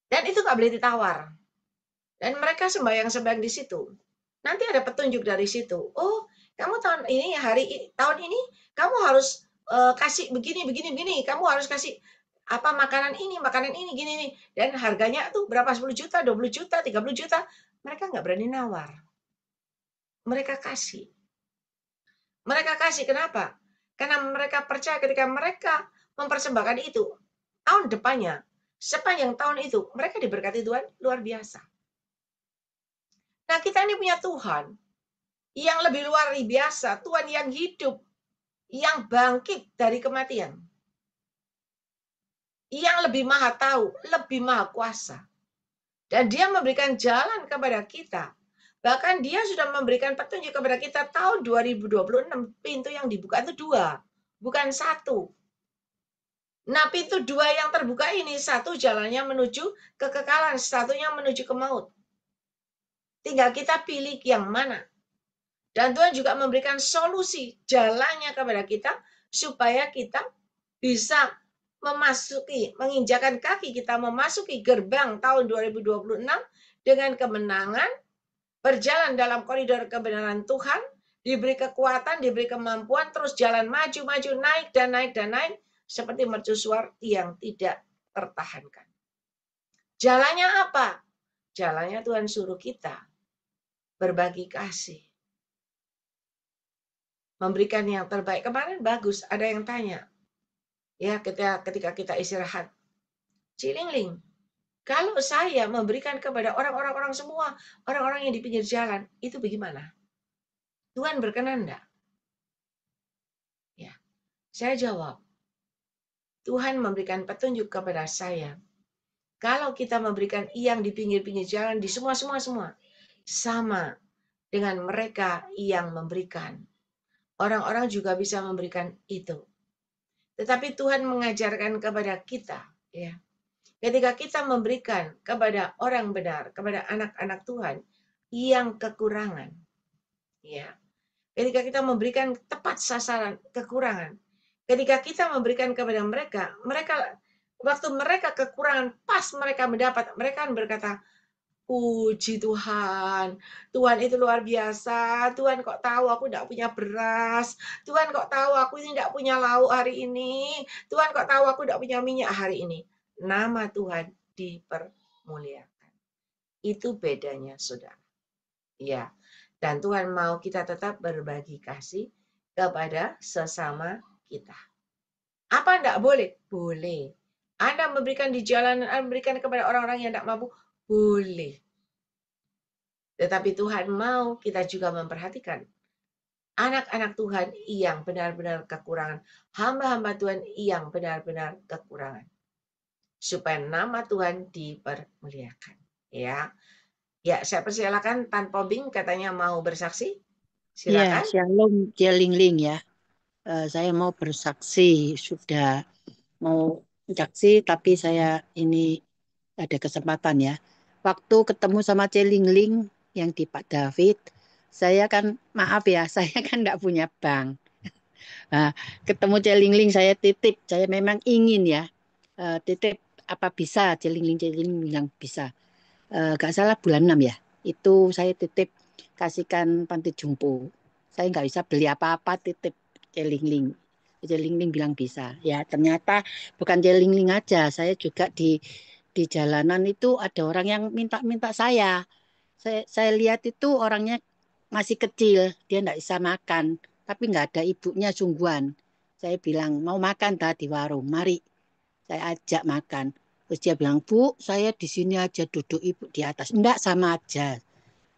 Dan itu nggak boleh ditawar. Dan mereka sembahyang di situ. Nanti ada petunjuk dari situ. Oh, kamu tahun ini kamu harus kasih begini. Kamu harus kasih makanan ini, gini nih. Dan harganya tuh berapa, 10 juta, 20 juta, 30 juta. Mereka nggak berani nawar. Mereka kasih. Kenapa? Karena mereka percaya ketika mereka mempersembahkan itu, tahun depannya, sepanjang tahun itu, mereka diberkati Tuhan luar biasa. Nah, kita ini punya Tuhan yang lebih luar biasa, Tuhan yang hidup, yang bangkit dari kematian, yang lebih maha tahu, lebih maha kuasa. Dan dia memberikan jalan kepada kita. Bahkan dia sudah memberikan petunjuk kepada kita tahun 2026, pintu yang dibuka itu 2, bukan 1. Nah, pintu 2 yang terbuka ini, 1 jalannya menuju kekekalan, 1-nya menuju ke maut. Tinggal kita pilih yang mana. Dan Tuhan juga memberikan solusi jalannya kepada kita supaya kita bisa menginjakan kaki kita memasuki gerbang tahun 2026 dengan kemenangan, berjalan dalam koridor kebenaran Tuhan, diberi kekuatan, diberi kemampuan, terus jalan maju, naik dan naik, seperti mercusuar yang tidak tertahankan. Jalannya apa? Jalannya Tuhan suruh kita berbagi kasih, memberikan yang terbaik. Kemarin bagus, ada yang tanya, ya ketika kita istirahat, Cilingling, kalau saya memberikan kepada orang-orang semua, orang-orang yang di pinggir jalan, itu bagaimana? Tuhan berkenan enggak? Ya, saya jawab, Tuhan memberikan petunjuk kepada saya. Kalau kita memberikan yang di pinggir-pinggir jalan, di semua, sama dengan mereka yang memberikan. Orang-orang juga bisa memberikan itu. Tetapi Tuhan mengajarkan kepada kita, ya, ketika kita memberikan kepada orang benar, kepada anak-anak Tuhan yang kekurangan, ya, ketika kita memberikan tepat sasaran kekurangan, ketika kita memberikan kepada mereka waktu mereka kekurangan, pas mereka mendapat, mereka berkata, puji Tuhan, Tuhan itu luar biasa, Tuhan kok tahu aku tidak punya beras, Tuhan kok tahu aku ini tidak punya lauk hari ini, Tuhan kok tahu aku tidak punya minyak hari ini. Nama Tuhan dipermuliakan. Itu bedanya, saudara. Ya, dan Tuhan mau kita tetap berbagi kasih kepada sesama kita. Apa enggak boleh? Boleh. Anda memberikan di jalanan, Anda memberikan kepada orang-orang yang tidak mampu, boleh. Tetapi Tuhan mau kita juga memperhatikan anak-anak Tuhan yang benar-benar kekurangan, hamba-hamba Tuhan yang benar-benar kekurangan, supaya nama Tuhan dipermuliakan. Ya, ya, saya persilakan Tan Pobing katanya mau bersaksi. Ya, Silakan. Shalom Jelingling ya. Saya mau bersaksi, sudah mau bersaksi, tapi saya ini ada kesempatan ya. Waktu ketemu sama Celingling yang di Pak David, saya kan maaf ya, saya kan nggak punya bank. Nah, ketemu Celingling saya titip, saya memang ingin ya titip apa bisa Celingling yang bisa. Nggak salah bulan 6 ya, itu saya titip kasihkan panti jompo. Saya nggak bisa beli apa-apa, titip Celingling. Celingling bilang bisa. Ya ternyata bukan Celingling aja, saya juga di jalanan itu ada orang yang minta-minta saya. Saya lihat itu orangnya masih kecil, dia nggak bisa makan, tapi nggak ada ibunya sungguhan. Saya bilang mau makan dah di warung, mari saya ajak makan. Terus dia bilang, Bu, saya di sini aja duduk, ibu di atas. Enggak, sama aja.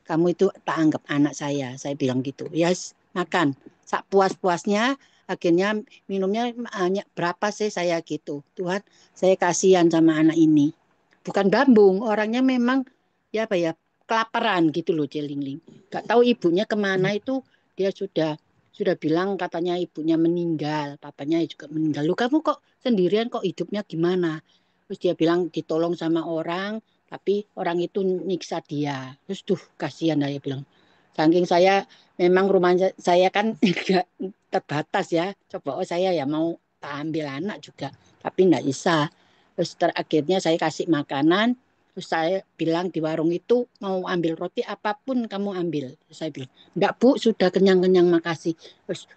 Kamu itu tak anggap anak saya. Saya bilang gitu. Yes, makan. Sak puas-puasnya, akhirnya minumnya hanya berapa sih saya gitu. Tuhan, saya kasihan sama anak ini. Bukan bambung, orangnya memang ya apa ya, kelaparan gitu loh Celingling. Gak tahu ibunya kemana itu, dia sudah bilang katanya ibunya meninggal, papanya juga meninggal. Lu kamu kok sendirian, kok hidupnya gimana? Terus dia bilang ditolong sama orang, tapi orang itu nyiksa dia. Terus tuh kasihan saya bilang. Saking saya memang rumah saya kan enggak terbatas ya. Coba saya ya mau ambil anak juga, tapi enggak bisa. Terus akhirnya saya kasih makanan. Terus saya bilang di warung itu mau ambil roti apapun kamu ambil. Terus saya bilang, enggak Bu, sudah kenyang-kenyang makasih. Terus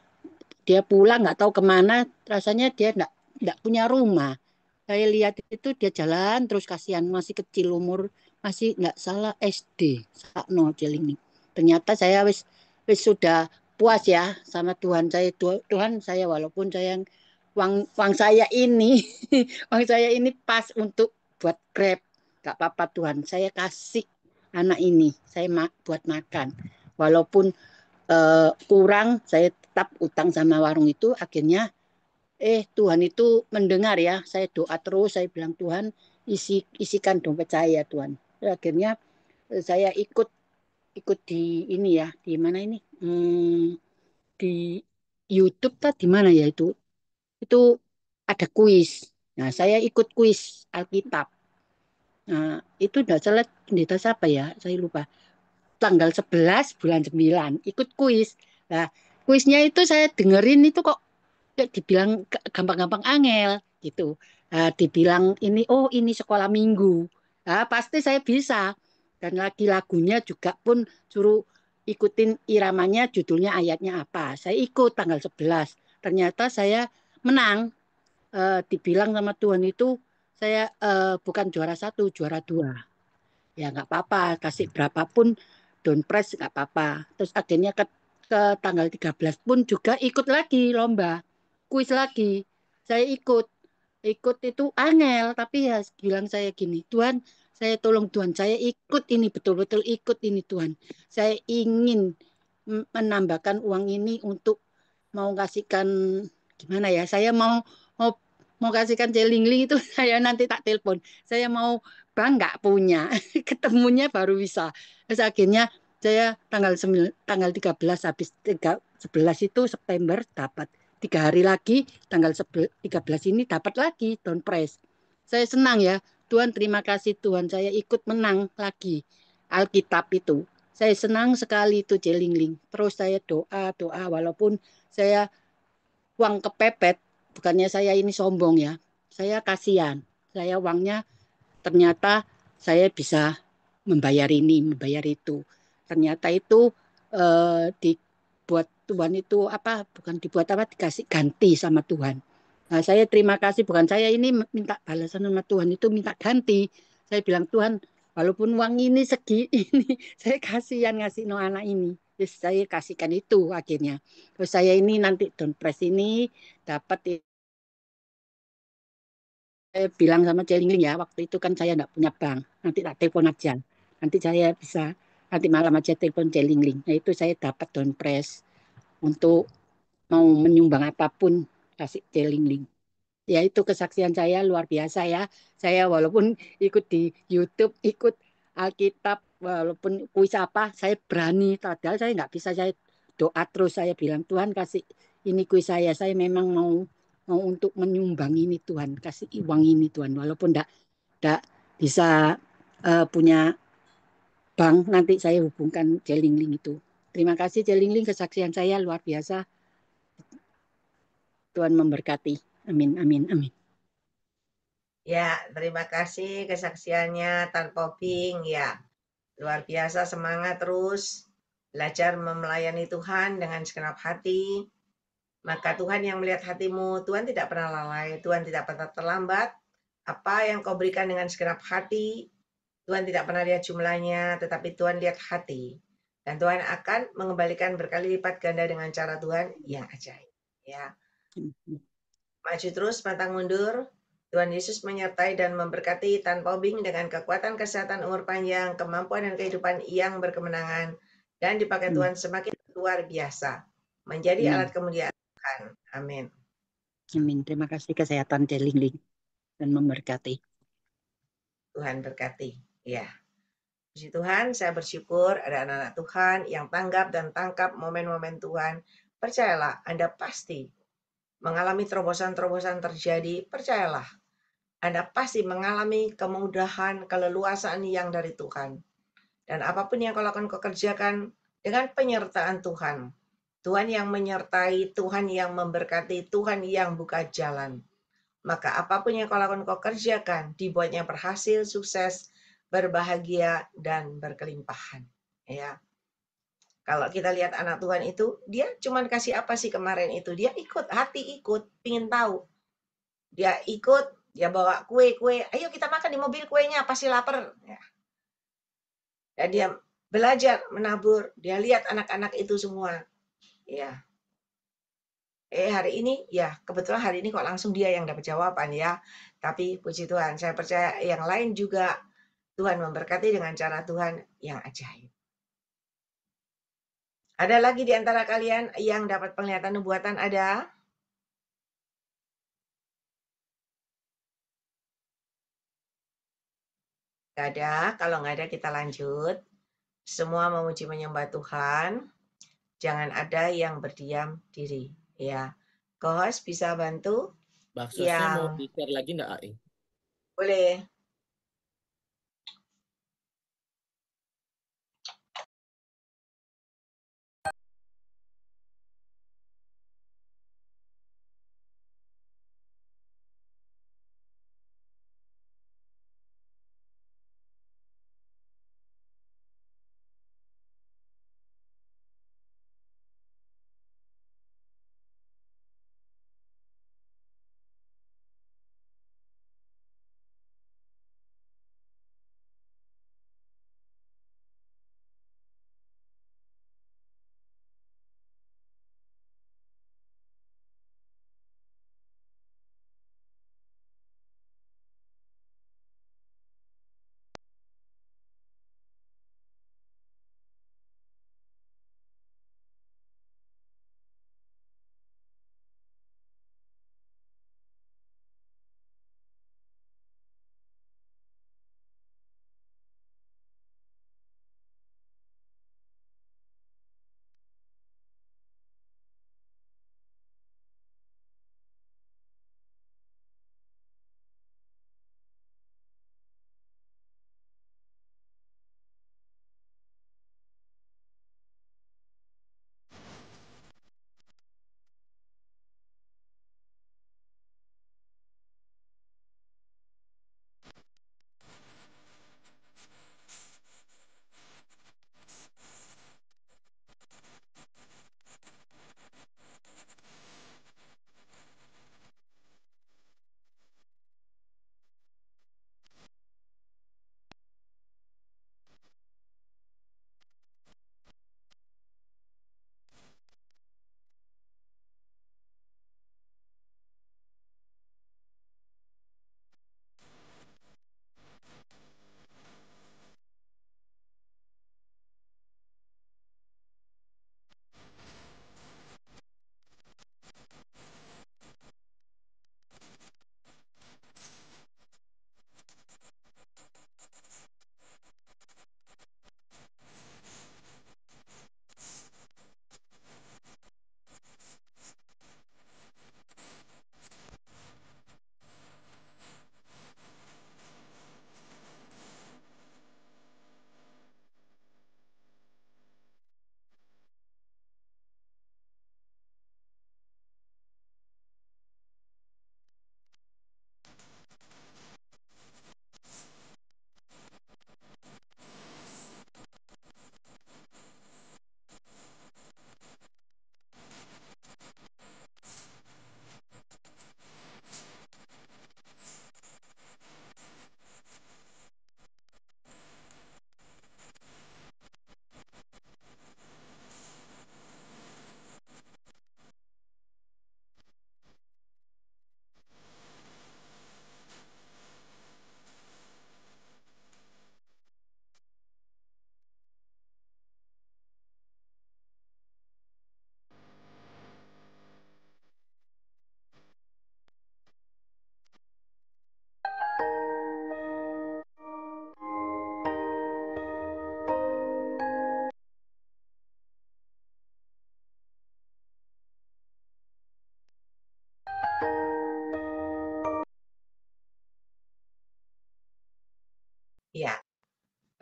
dia pulang nggak tahu kemana, rasanya dia enggak punya rumah. Saya lihat itu dia jalan terus kasihan masih kecil umur masih nggak salah SD sakno Jeling. Ternyata saya wis sudah puas ya sama Tuhan saya Tuhan saya walaupun saya uang uang saya ini uang saya ini pas untuk buat Grab nggak apa-apa Tuhan saya kasih anak ini saya buat makan walaupun kurang saya tetap utang sama warung itu akhirnya Tuhan itu mendengar ya. Saya doa terus, saya bilang Tuhan isikan dompet saya Tuhan. Akhirnya saya ikut di ini ya, di mana ini? Di YouTube di mana ya itu? Itu ada kuis. Nah, saya ikut kuis Alkitab. Nah, itu tidak salah pendeta siapa ya? Saya lupa. Tanggal 11 bulan 9 ikut kuis. Nah, kuisnya itu saya dengerin itu kok dibilang gampang-gampang angel gitu. Dibilang ini oh ini sekolah minggu. Pasti saya bisa. Dan lagi lagunya juga pun suruh ikutin iramanya judulnya ayatnya apa. Saya ikut tanggal 11. Ternyata saya menang. Dibilang sama Tuhan itu saya bukan juara 1, juara 2. Ya nggak apa-apa, kasih berapapun down price nggak apa-apa. Terus akhirnya ke tanggal 13 pun juga ikut lagi lomba, kuis lagi. Saya ikut itu angel, tapi ya bilang saya gini, Tuhan, saya tolong Tuhan, saya ikut ini, betul-betul ikut ini Tuhan. Saya ingin menambahkan uang ini untuk mau kasihkan gimana ya, saya mau mau kasihkan celingling itu saya nanti tak telepon. Saya mau bank nggak punya, ketemunya baru bisa. Terus akhirnya saya tanggal 13 habis 11 itu September dapat 3 hari lagi tanggal 13 ini dapat lagi down price. Saya senang ya. Tuhan terima kasih Tuhan saya ikut menang lagi Alkitab itu. Saya senang sekali itu Jelingling. Terus saya doa walaupun saya uang kepepet, bukannya saya ini sombong ya. Saya kasihan. Saya uangnya ternyata saya bisa membayar ini, membayar itu. Ternyata itu dibuat Tuhan itu apa? Bukan dibuat apa? Dikasih ganti sama Tuhan. Nah, saya terima kasih. Bukan saya ini minta balasan sama Tuhan itu minta ganti. Saya bilang Tuhan, walaupun uang ini segi ini, saya kasihan ngasih no anak ini. Terus saya kasihkan itu akhirnya. Terus saya ini nanti down press ini dapat saya bilang sama Celingling ya, waktu itu kan saya enggak punya bank. Nanti tak telepon aja. Nanti saya bisa, nanti malam aja telepon Celingling. Nah itu saya dapat down press. untuk mau menyumbang apapun kasih Celingling. Ya itu kesaksian saya luar biasa ya. Saya walaupun ikut di YouTube, ikut Alkitab, walaupun kuis apa, saya berani. Padahal saya nggak bisa, saya doa terus. Saya bilang, Tuhan kasih ini kuis saya memang mau untuk menyumbang ini Tuhan. Kasih uang ini Tuhan. Walaupun nggak bisa punya bank, nanti saya hubungkan Celingling itu. Terima kasih Celingling, kesaksian saya luar biasa. Tuhan memberkati. Amin, amin, amin. Ya, terima kasih kesaksiannya Tan Poping. Ya, luar biasa, semangat terus. Belajar melayani Tuhan dengan segenap hati. Maka Tuhan yang melihat hatimu, Tuhan tidak pernah lalai, Tuhan tidak pernah terlambat. Apa yang kau berikan dengan segenap hati, Tuhan tidak pernah lihat jumlahnya, tetapi Tuhan lihat hati. Dan Tuhan akan mengembalikan berkali lipat ganda dengan cara Tuhan yang ajaib. Ya, maju terus, pantang mundur. Tuhan Yesus menyertai dan memberkati Tan Pobing dengan kekuatan kesehatan, umur panjang, kemampuan dan kehidupan yang berkemenangan, dan dipakai Tuhan semakin luar biasa, menjadi alat kemuliaan Tuhan. Amin. Amin. Terima kasih kesehatan Celingling dan memberkati. Tuhan berkati. Ya. Puji Tuhan, saya bersyukur ada anak-anak Tuhan yang tanggap dan tangkap momen-momen Tuhan. Percayalah, Anda pasti mengalami terobosan-terobosan terjadi. Percayalah, Anda pasti mengalami kemudahan, keleluasaan yang dari Tuhan. Dan apapun yang kau lakukan, kau kerjakan dengan penyertaan Tuhan. Tuhan yang menyertai, Tuhan yang memberkati, Tuhan yang buka jalan. Maka apapun yang kau lakukan, kau kerjakan, dibuatnya berhasil, sukses, berbahagia, dan berkelimpahan. Ya. Kalau kita lihat anak Tuhan itu, dia cuma kasih apa sih kemarin itu? Dia ikut, hati ikut, pingin tahu. Dia ikut, dia bawa kue-kue, ayo kita makan di mobil kuenya, pasti lapar. Ya. Dan dia belajar menabur, dia lihat anak-anak itu semua. Ya. Hari ini, ya kebetulan hari ini kok langsung dia yang dapat jawaban ya. Tapi puji Tuhan, saya percaya yang lain juga Tuhan memberkati dengan cara Tuhan yang ajaib. Ada lagi di antara kalian yang dapat penglihatan nubuatan? Ada? Gak ada? Kalau nggak ada kita lanjut. Semua memuji menyembah Tuhan. Jangan ada yang berdiam diri. Ya, co-host bisa bantu? Baksosnya mau di-share lagi nggak, Ai? Boleh.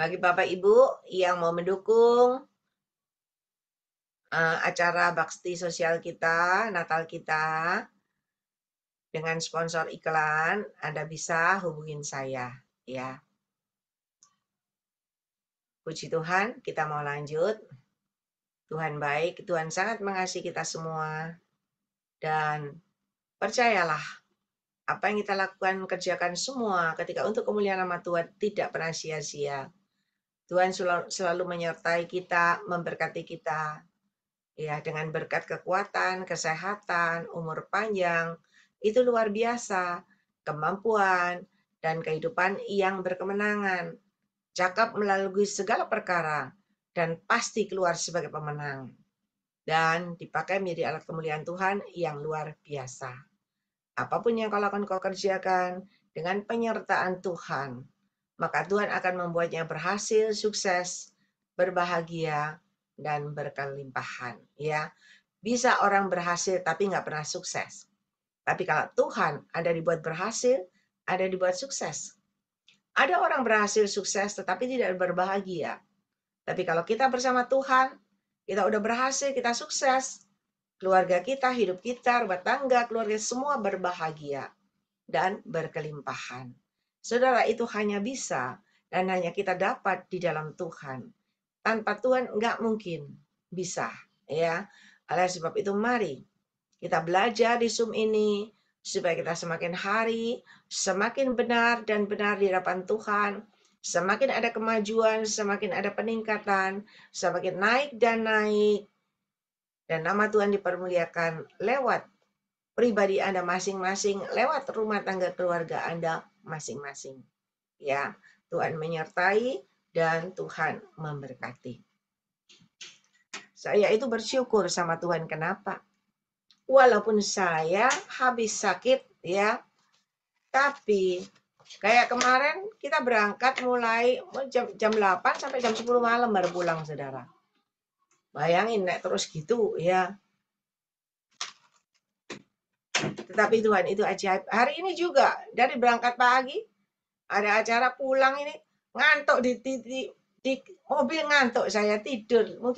Bagi Bapak Ibu yang mau mendukung acara bakti sosial kita, Natal kita, dengan sponsor iklan, Anda bisa hubungin saya, ya. Puji Tuhan, kita mau lanjut. Tuhan baik, Tuhan sangat mengasihi kita semua. Dan percayalah, apa yang kita lakukan, kerjakan semua ketika untuk kemuliaan nama Tuhan tidak pernah sia-sia. Tuhan selalu menyertai kita, memberkati kita, ya, dengan berkat kekuatan, kesehatan, umur panjang, itu luar biasa, kemampuan, dan kehidupan yang berkemenangan, cakap melalui segala perkara, dan pasti keluar sebagai pemenang, dan dipakai menjadi alat kemuliaan Tuhan yang luar biasa. Apapun yang kau lakukan, kau kerjakan dengan penyertaan Tuhan, maka Tuhan akan membuatnya berhasil, sukses, berbahagia, dan berkelimpahan. Ya, bisa orang berhasil tapi nggak pernah sukses. Tapi kalau Tuhan ada dibuat berhasil, ada dibuat sukses. Ada orang berhasil sukses tetapi tidak berbahagia. Tapi kalau kita bersama Tuhan, kita udah berhasil, kita sukses. Keluarga kita, hidup kita, rumah tangga, keluarga semua berbahagia dan berkelimpahan. Saudara, itu hanya bisa dan hanya kita dapat di dalam Tuhan. Tanpa Tuhan nggak mungkin bisa, ya. Oleh sebab itu mari kita belajar di Zoom ini supaya kita semakin hari semakin benar dan benar di hadapan Tuhan, semakin ada kemajuan, semakin ada peningkatan, semakin naik dan naik, dan nama Tuhan dipermuliakan lewat pribadi Anda masing-masing, lewat rumah tangga keluarga Anda masing-masing. Ya, Tuhan menyertai dan Tuhan memberkati. Saya itu bersyukur sama Tuhan. Kenapa? Walaupun saya habis sakit, ya, tapi kayak kemarin kita berangkat mulai jam 8 sampai jam 10 malam baru pulang, saudara. Bayangin, naik terus gitu, ya. Tetapi Tuhan itu ajaib. Hari ini juga, dari berangkat pagi, ada acara, pulang ini, ngantuk di mobil, ngantuk, saya tidur. Mungkin